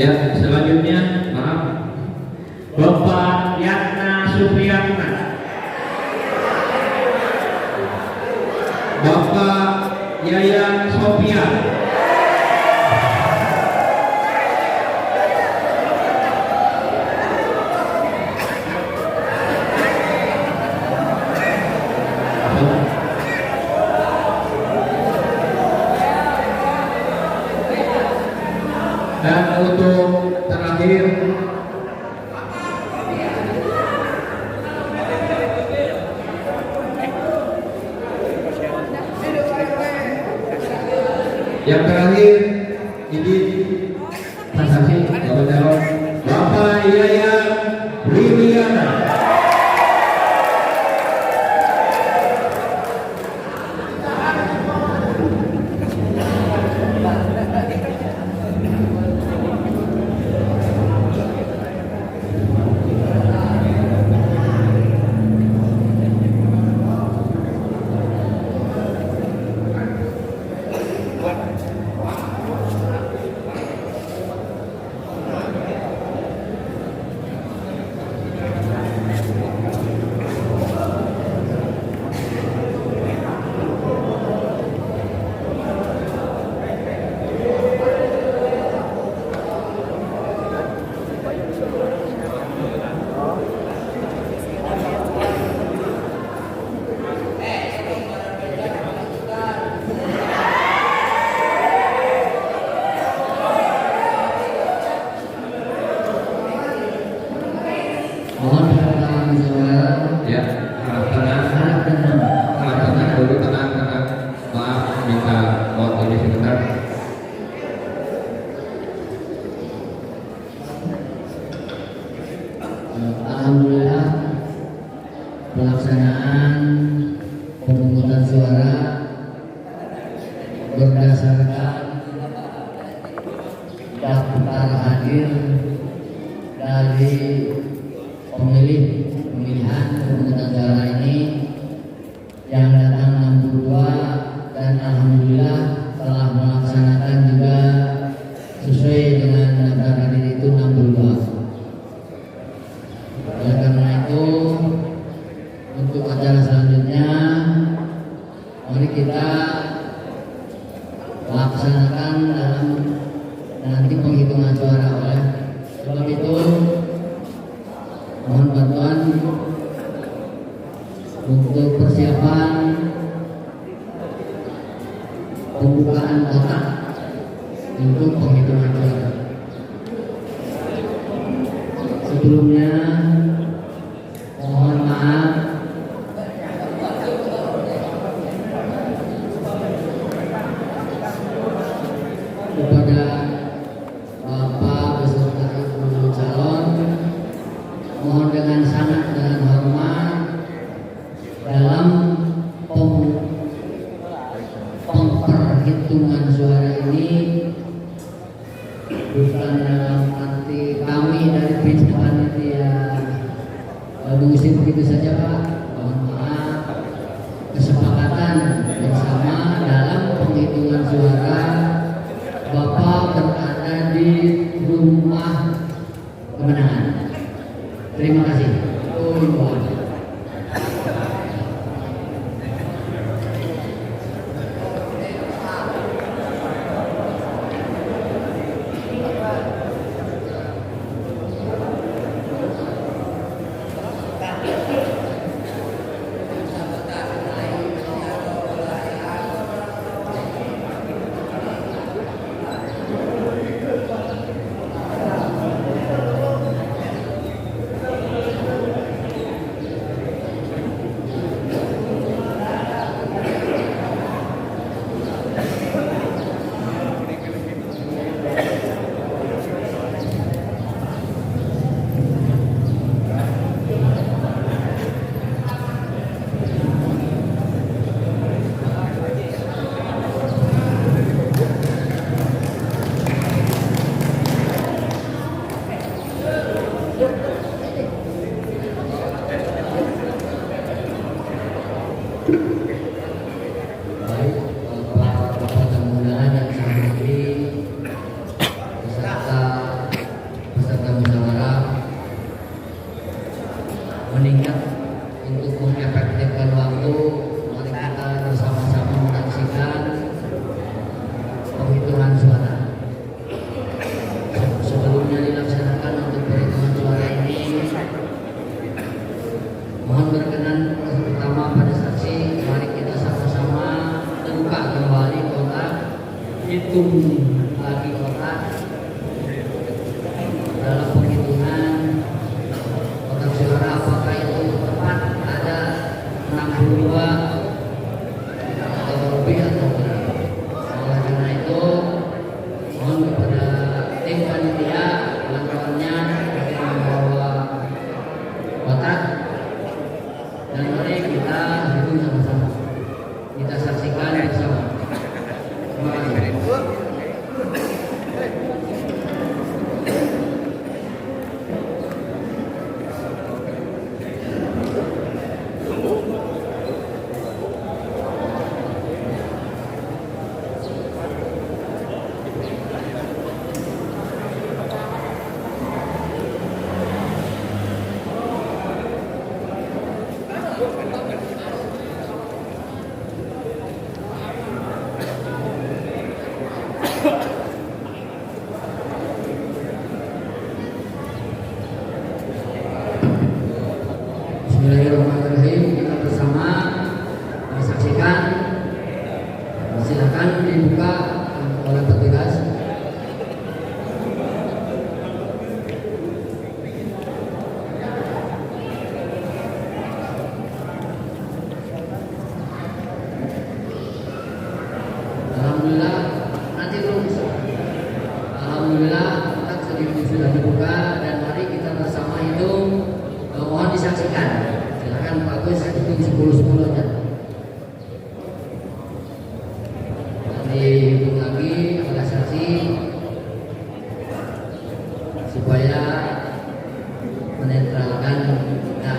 Ya, selanjutnya maaf, Bapak Yatna Supriyatna, Bapak Yayan Sofian, dan untuk terakhir yang terakhir ini transaksi Bapak calon Bapak Yayan Liliana. Mohon pertolongan saudara. Ya, harap tenang, dulu tenang. Maaf, minta waktu ini sebentar. Alhamdulillah pelaksanaan pemungutan suara berdasarkan daftar hadir dari pemilihan pemungutan suara ini yang datang 62, dan alhamdulillah telah melaksanakan juga sesuai dengan daftar hadir itu 62. Oleh karena itu, untuk acara selanjutnya mari kita laksanakan dalam nanti penghitungan suara. Oleh sebab itu mohon bantuan untuk persiapan pembukaan kotak untuk penghitungan suara. Sebelumnya mohon maaf kepada Bapak beserta Ibu calon, mohon dengan sangat dengan hormat dalam pemperhitungan suara ini bukan dalam arti kami dari panitia mengusir begitu saja Pak. Mohon maaf, kesepakatan bersama dalam penghitungan suara Bapak berada di rumah kemenangan. Terima kasih. menghitung lagi kotak dalam penghitungan kotak suara apakah itu tepat ada 62 atau lebih atau tidak. Oleh karena itu mohon kepada tim panitia bantuannya dengan membawa kotak dan mari kita hitung sama-sama, kita saksikan bersama. Terima kasih. Bismillahirrahmanirrahim. Kita bersama menyaksikan. Silakan dibuka oleh petugas. Alhamdulillah, nanti dulu. Alhamdulillah, kotak sudah dibuka dan mari kita bersama hitung. Mohon disaksikan. Silakan Pak Gus hitung 10-10 aja. Dihitung lagi oleh saksi supaya menetralkan kita.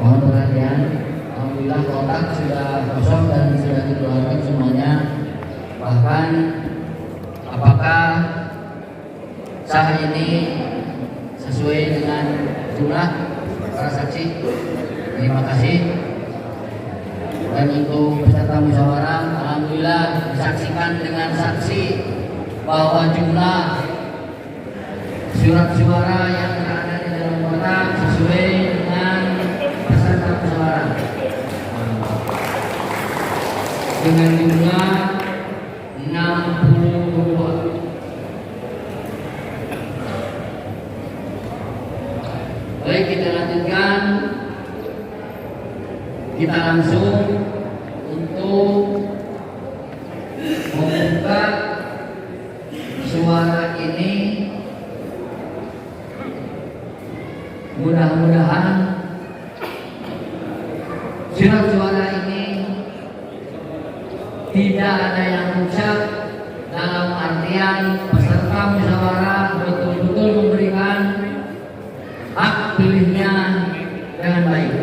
Mohon perhatian, alhamdulillah kotak sudah kosong dan sudah dikeluarkan semuanya. Bahkan apakah sah ini sesuai dengan jumlah para saksi? Terima kasih. Dan untuk peserta musyawarah, alhamdulillah disaksikan dengan saksi bahwa jumlah surat suara yang ada di dalam kotak sesuai dengan peserta musyawarah dengan jumlah 62. Baik, kita lanjutkan. Kita langsung untuk membuka suara ini. Mudah-mudahan surat suara ini tidak ada yang rusak, dalam artian peserta musyawarah betul-betul memberikan hak pilihnya dengan baik.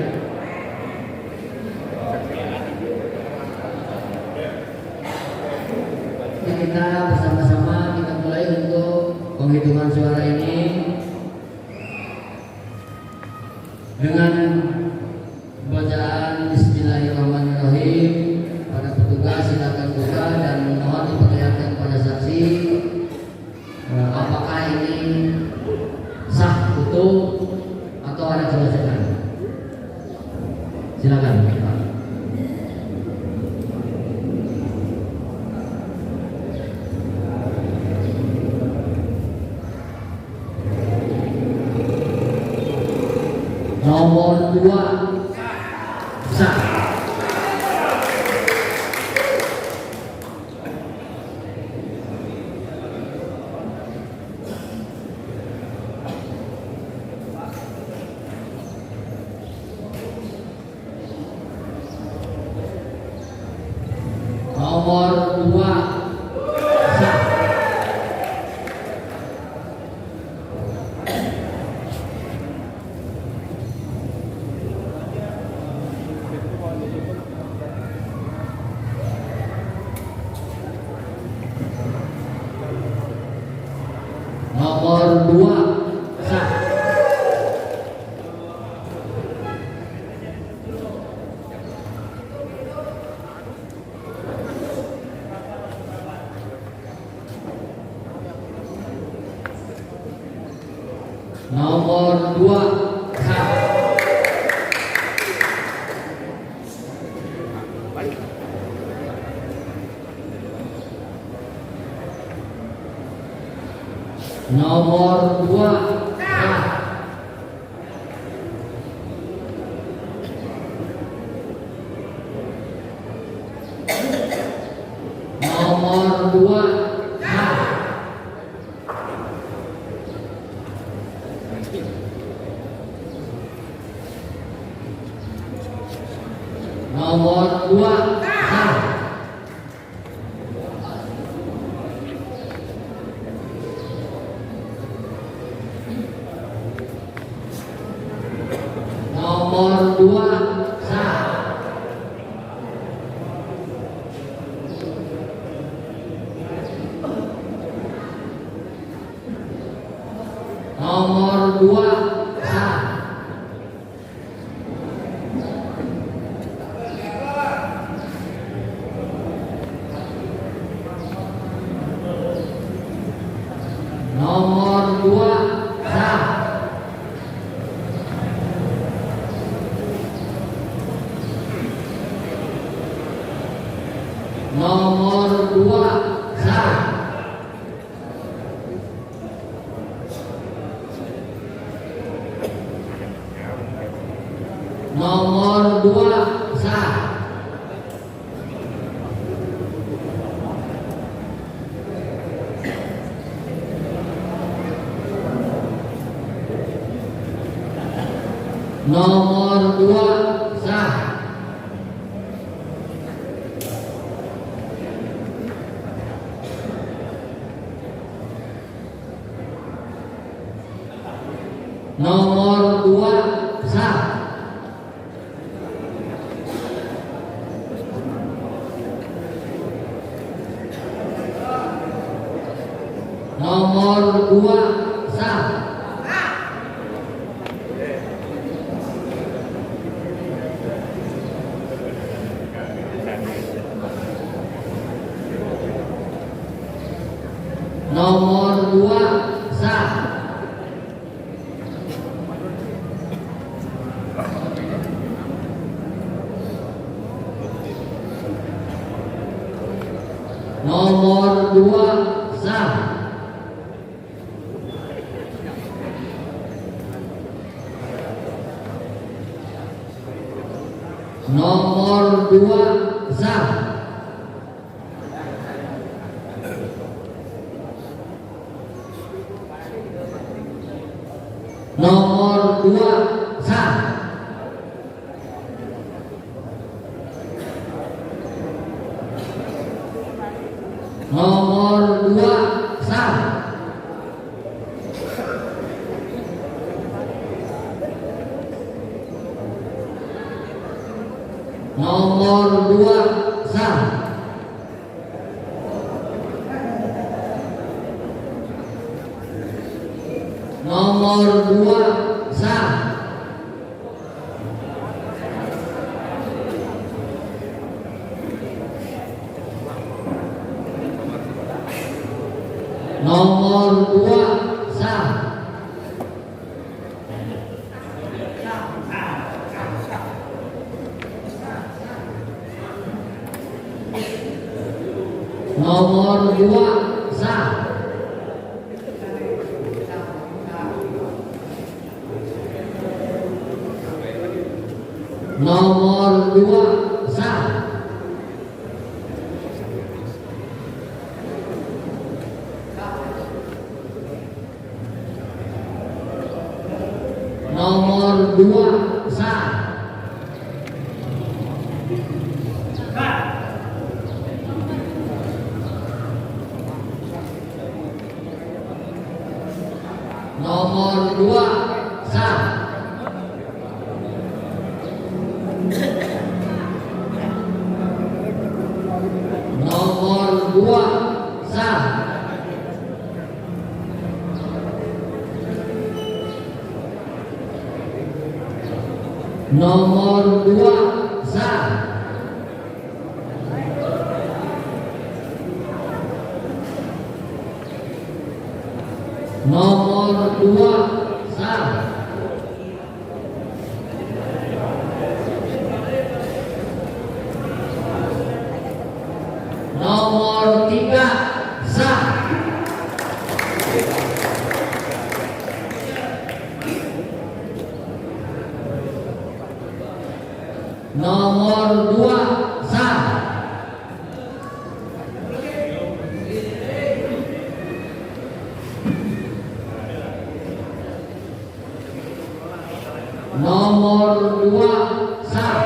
Kita bersama-sama kita mulai untuk penghitungan suara ini dengan bacaan Bismillahirrahmanirrahim. Para petugas silakan buka dan mohon diperlihatkan pada saksi apakah ini sah utuh atau ada celah-celah. Silakan Pak. Nomor 2 sah. Nomor 2 sah. Nomor 2 sah. Nomor 2 sah. Nomor 2 sah. Nomor 2 sah. Nomor 2 sah. Nomor 2 sah. Nomor 2 sah. Nomor 2 sah. Nomor 2 sah. Nomor 2 sah. Nomor 2 sah. Nomor 2 sah. Nomor 2 sah. Nomor 2 sah. Nomor 2 sah. Nomor 2 sah. Nomor 2 sah. Nomor 2 sah. Nomor 2 sah. Nomor 2 sah. Nomor 2 sah. Nomor 2 sah. Nomor 2 sah. Nomor 2 sah. Nomor 2 sah. Nomor 2 sah. Nomor 2 sah. Nomor 3 sah. Nomor 2 sah. Nomor 2 sah.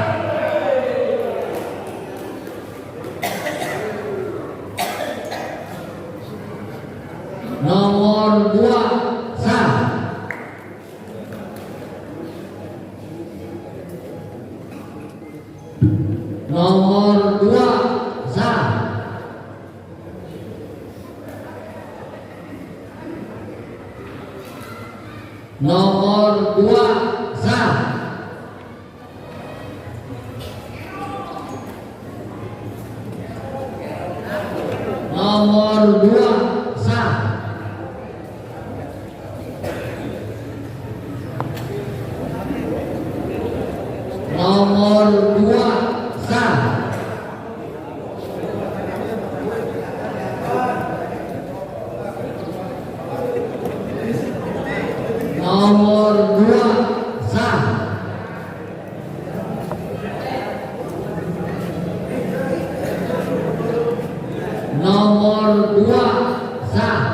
Nomor 2 sah. Nomor 2 sah. Nomor 2 sah. Nomor 2 sah. Nomor 2 sah. Nomor 2 sah. Nomor 2 sah.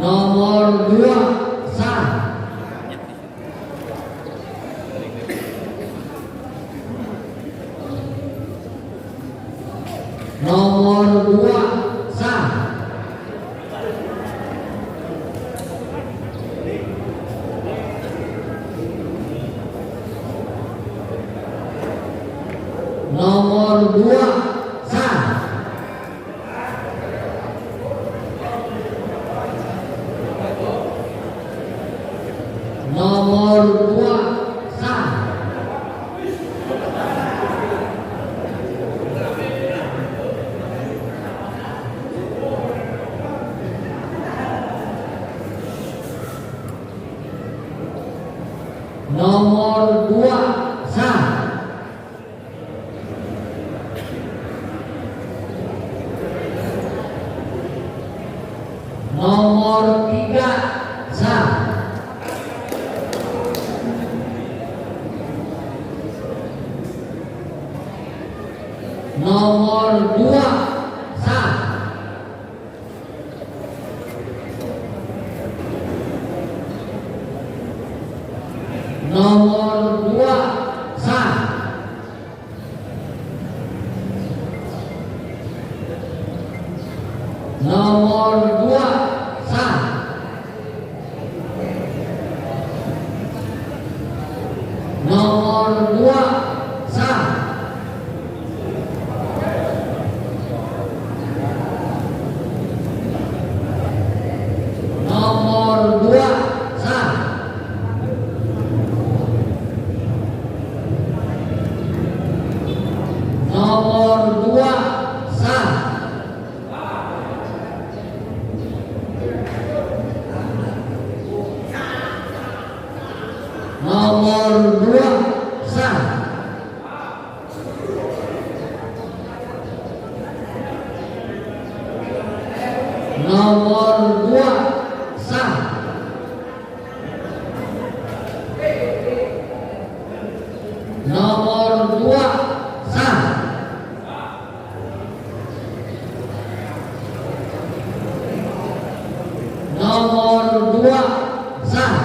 Nomor 2 sah. Nomor 2 sah. Nomor 2 sah. Nomor 2 sah. Nomor 2 sah. Nomor 3 sah. Nomor 2 sah. Nomor 2 sah. Nomor 2 sah. Nomor 2 sah. Nomor 2 sah. Nomor 2 sah.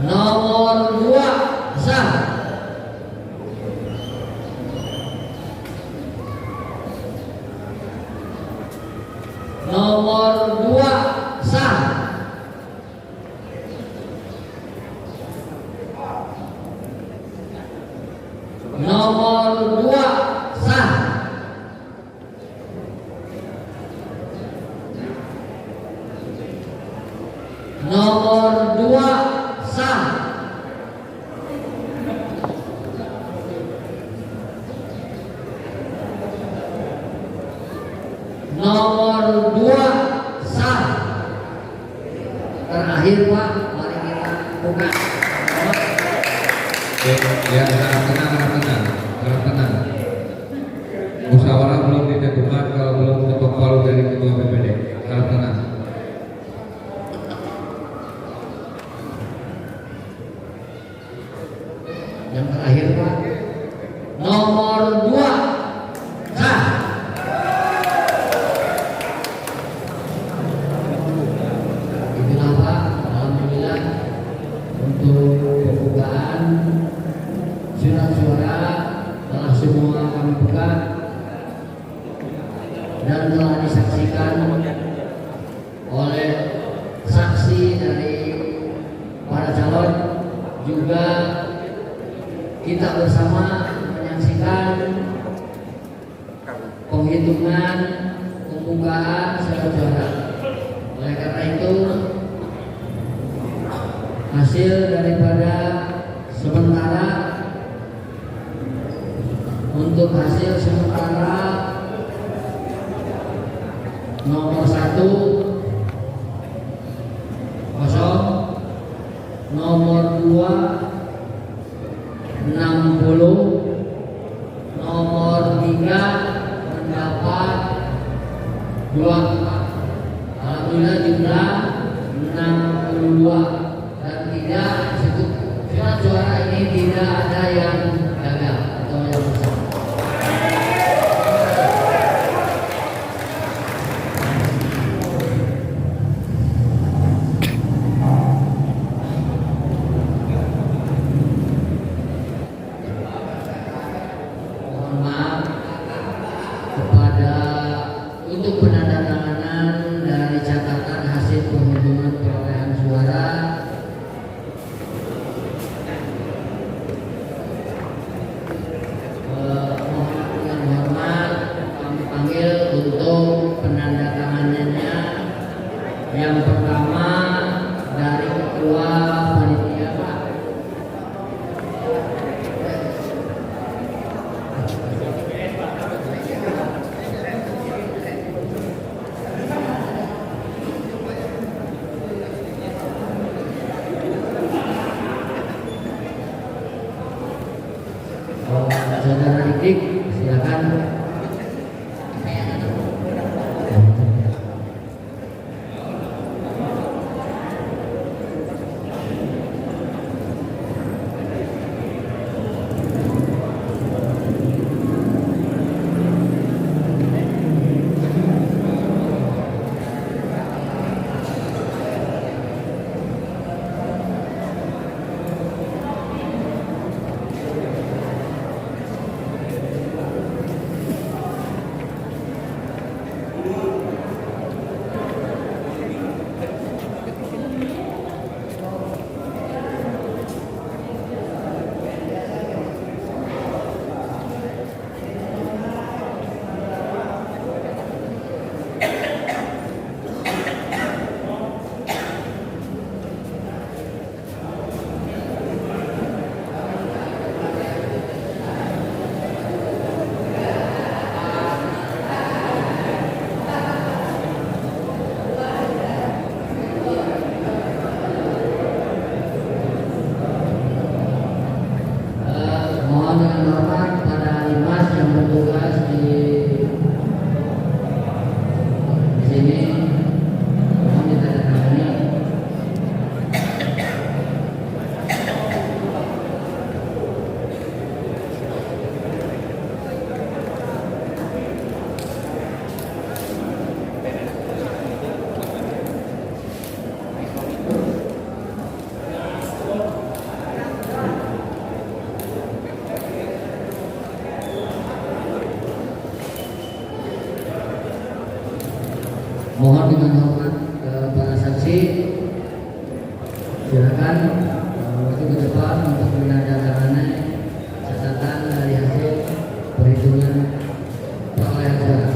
Nomor 2 sah. Nomor 2 sah. Nomor 2 sah. Nomor 2 sah. Nomor 2 sah. Terakhir Pak, mari kita buka. Ya, harap tenang. Musyawarah belum ditentukan kalau belum ketok palu dari ketua PPD. Harap tenang. Yang terakhir Pak, nomor 2 sah. Itulah Pak, alhamdulillah untuk pembukaan surat suara telah semua kami buka dan telah disaksikan oleh saksi dari para calon, juga kita bersama menyaksikan penghitungan pembukaan surat suara. Oleh karena itu, hasil daripada sementara, untuk hasil sementara nomor 1 kosong, nomor 2 60, nomor 3 mendapat 24. Alhamdulillah jumlah 62 dan tidak surat suara ini tidak ada yang gagal atau yang rusak. Mohon maaf kepada untuk penandatanganan dari catatan hasil penghitungan perolehan suara. Mohon dengan hormat kami panggil untuk penandatanganannya. Yang pertama dari ketua panitia Pak. Saudara Dik, silakan. Mohon dengan hormat kepada Alimas yang Mohon dengan hormat para saksi, silakan maju ke depan untuk menandatangani catatan dari hasil perhitungan perolehan suara.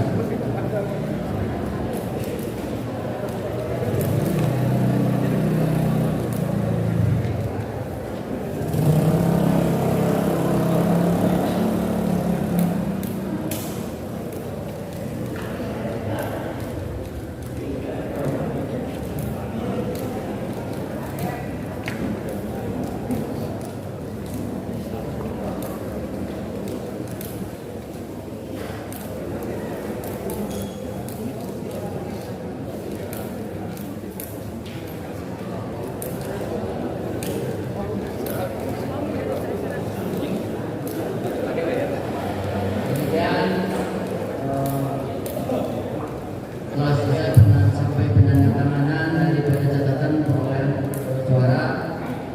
Telah selesai sampai penandatanganan daripada catatan perolehan suara,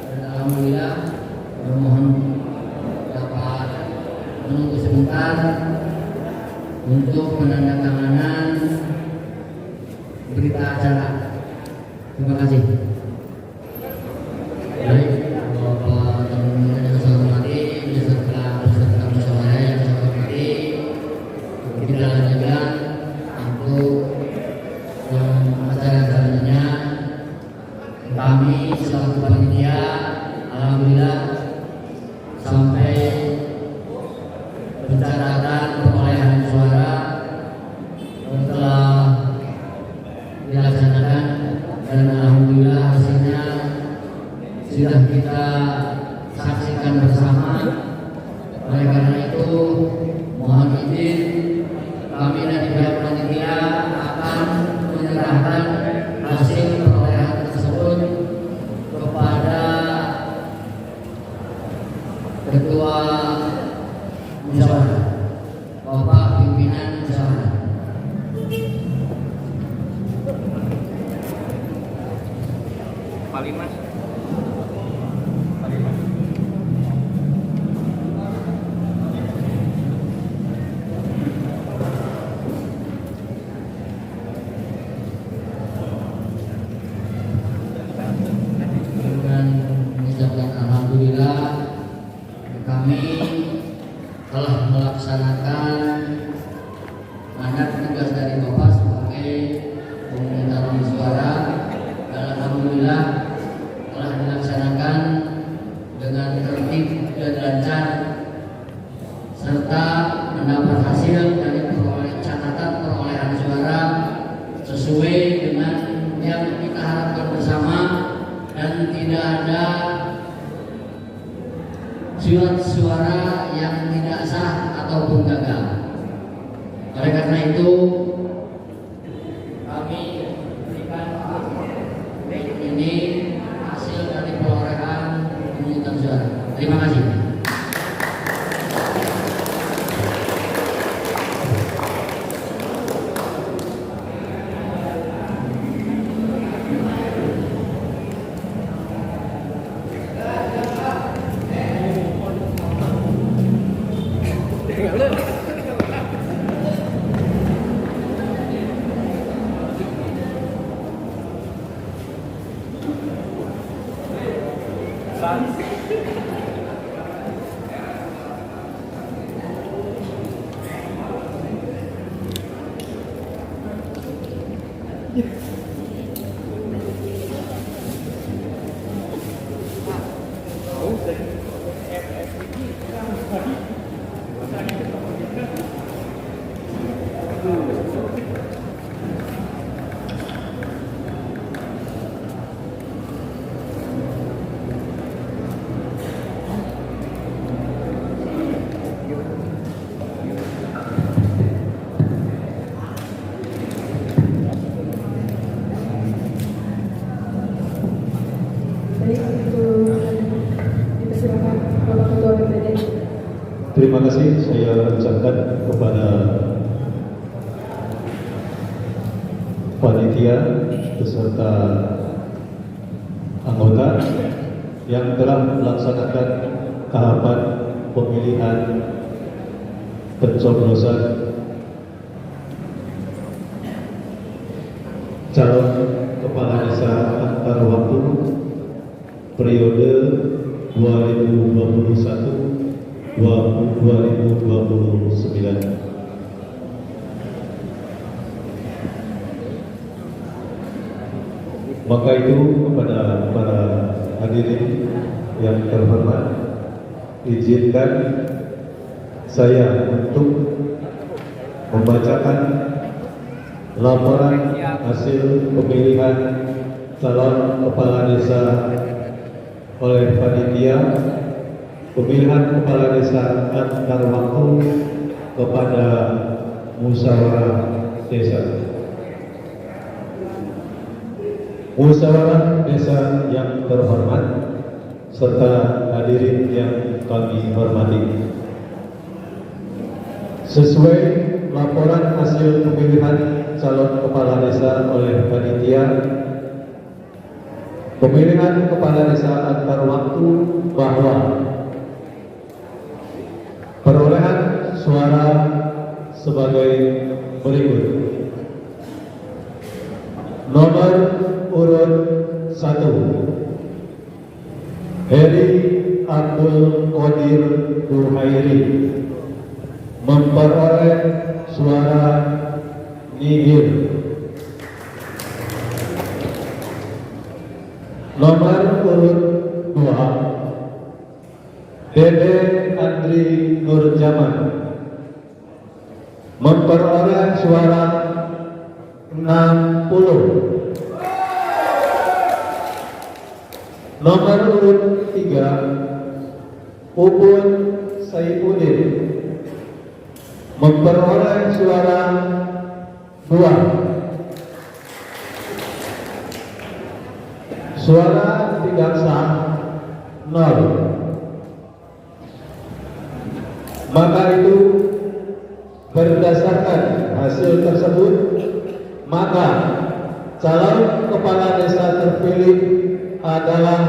dan alhamdulillah mohon dapat menunggu sebentar untuk penandatanganan berita acara. Terima kasih. Baik, Bapak teman-teman yang saya hormati, beserta musyawarah yang saya hormati, kita lanjutkan untuk acara selanjutnya. Kami selaku panitia alhamdulillah sampai pencatatan perolehan suara telah dilaksanakan, dan alhamdulillah hasilnya sudah kita saksikan bersama. Oleh karena itu mohon izin kami dari pihak panitia akan menyerahkan hasil perolehan tersebut kepada ketua musyawarah, Bapak pimpinan musyawarah. Palimas. Dengan mengucapkan alhamdulillah, kami telah melaksanakan mandat tugas dari Bapak sebagai pemungutan suara, dan alhamdulillah telah dilaksanakan dengan tertib dan lancar, serta mendapat hasil dari catatan perolehan suara sesuai dengan yang kita harapkan bersama, dan tidak ada surat suara yang tidak sah ataupun gagal. Oleh karena itu kami berikan ini hasil dari perolehan pemungutan suara. Terima kasih. Terima kasih saya ucapkan kepada panitia beserta anggota yang telah melaksanakan tahapan pemilihan pencoblosan calon kepala desa antar waktu periode 2021-2029. Maka itu kepada para hadirin yang terhormat, izinkan saya untuk membacakan laporan hasil pemilihan calon kepala desa oleh panitia pemilihan kepala desa antar waktu kepada musyawarah desa. Musyawarah desa yang terhormat serta hadirin yang kami hormati. Sesuai laporan hasil pemilihan calon kepala desa oleh panitia, pemilihan kepala desa antar waktu bahwa perolehan suara sebagai berikut. Nomor urut 1, Heri Abdul Qadir Duhairi memperoleh suara nihil. Nomor urut 2, Dede Andri Nurjaman memperoleh suara 60. Nomor urut 3, Ubun Saifuddin memperoleh suara 2. Suara tidak sah 0. Maka itu berdasarkan hasil tersebut, maka calon kepala desa terpilih adalah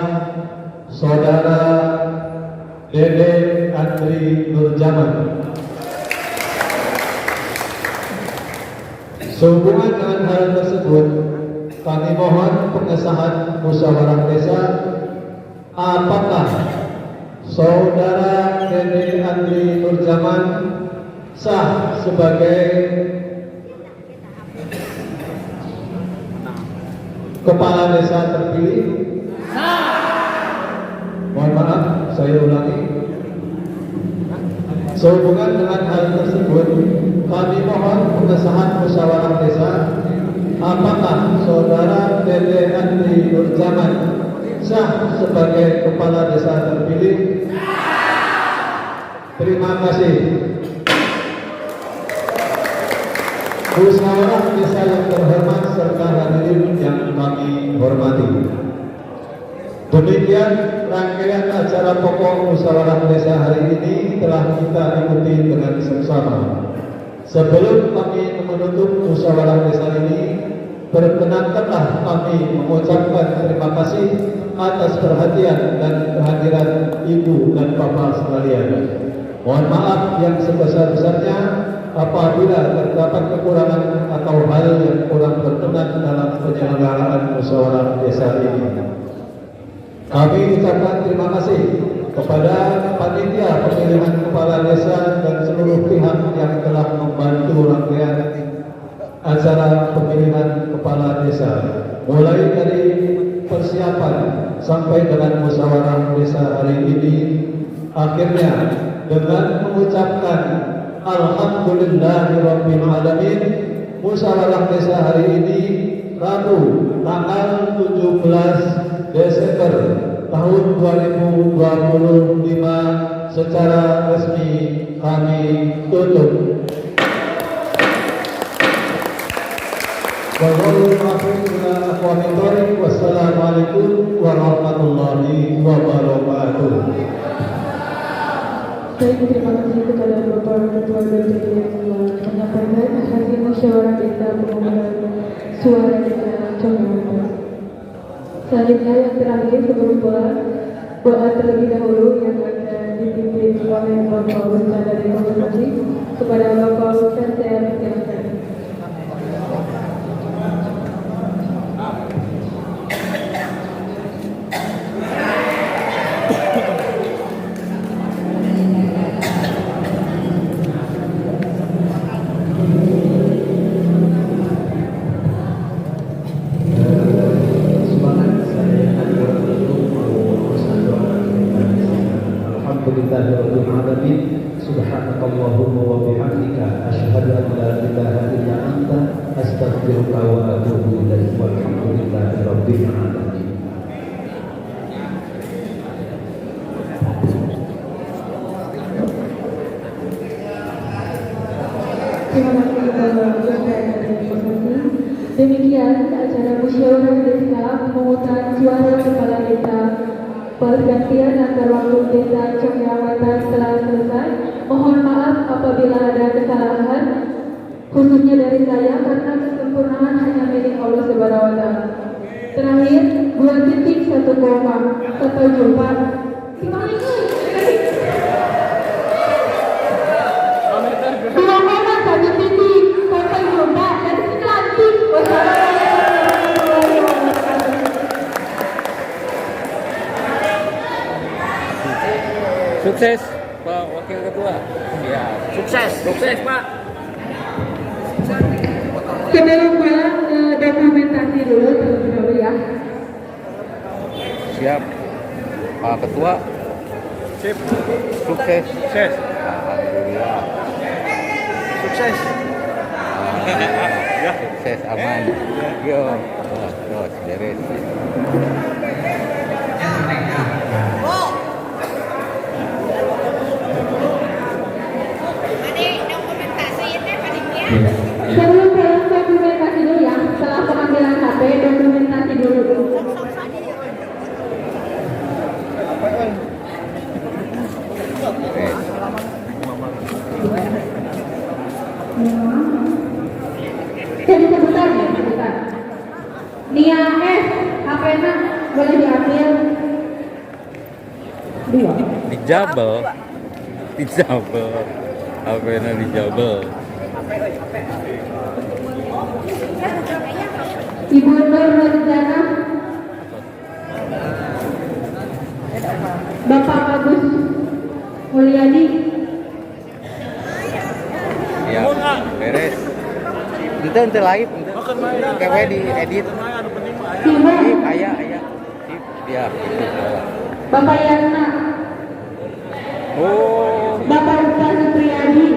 Saudara Dede Andri Nurjaman. Sehubungan dengan hal tersebut, kami mohon pengesahan musyawarah desa. Apakah Saudara Dede Andri Nurjaman sah sebagai kepala desa terpilih? Mohon maaf, saya ulangi. Sehubungan dengan hal tersebut, kami mohon pengesahan musyawarah desa. Apakah Saudara Dede Andri Nurjaman sah sebagai kepala desa terpilih? Terima kasih. Musyawarah desa yang terhormat serta hadirin yang kami hormati. Demikian rangkaian acara pokok musyawarah desa hari ini telah kita ikuti dengan seksama. Sebelum kami menutup musyawarah desa ini, perkenankanlah kami mengucapkan terima kasih atas perhatian dan kehadiran Ibu dan Bapak sekalian. Mohon maaf yang sebesar-besarnya apabila terdapat kekurangan atau hal yang kurang berkenan dalam penyelenggaraan musyawarah desa ini. Kami ucapkan terima kasih kepada panitia pemilihan kepala desa dan seluruh pihak yang telah membantu rangkaian acara pemilihan kepala desa, mulai dari persiapan sampai dengan musyawarah desa hari ini. Akhirnya dengan mengucapkan Alhamdulillahirabbil alamin, musyawarah desa hari ini Rabu tanggal 17 Desember tahun 2025 secara resmi kami tutup. Wassalamualaikum warahmatullahi wabarakatuh. Saya terima kasih kepada Bapak Ketua DPD yang telah menyampaikan hasil musyawarah desa pengumuman suara desa Conggololo. Selanjutnya yang terakhir sebelum pulang, doa terlebih dahulu yang akan dipimpin oleh Bapak Ustaz dari Konfirmasi. Kepada Bapak Ustaz saya persilakan. rabbul alamin. Subhanakallahumma wa bihamdika asyhadu an la ilaha illa anta astaghfiruka wa atubu ilaik. Walhamdulillahi rabbil alamin. Terima kasih kepada Bapak dan Ibu. Demikian acara musyawarah desa pemungutan suara kepala desa pergantian antar waktu desa Cokyawatan telah selesai. Mohon maaf apabila ada kesalahan, khususnya dari saya karena kesempurnaan hanya milik Allah Subhanahu wa Ta'ala. Terakhir, 2.1 koma. Sampai jumpa. Sukses Pak Wakil Ketua. Ya, sukses Pak. Sebelum pulang dokumentasi dulu terlebih dahulu ya. Siap Pak Ketua. Sip. Sukses. Alhamdulillah. Sukses. Ya, sukses aman. Yo, terus beres. Sebelum pulang dokumentasi dulu ya. Setelah pengambilan HP dokumentasi dulu. Jadi sebentar ya, sebentar. Nia F, HP-nya boleh diambil 2. Dijabel. HP-nya dijabel. Ibu Nur Nurjana, Bapak Agus Mulyadi, Ya, beres. Itu ente live, kewe di edit. Timo, Aya. Sip, ya. Bapak Yana, Oh, Bapak Uta Supriyadi,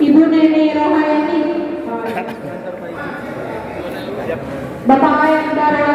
Ibu Neni Rohayani, Bapak Ayang Darwa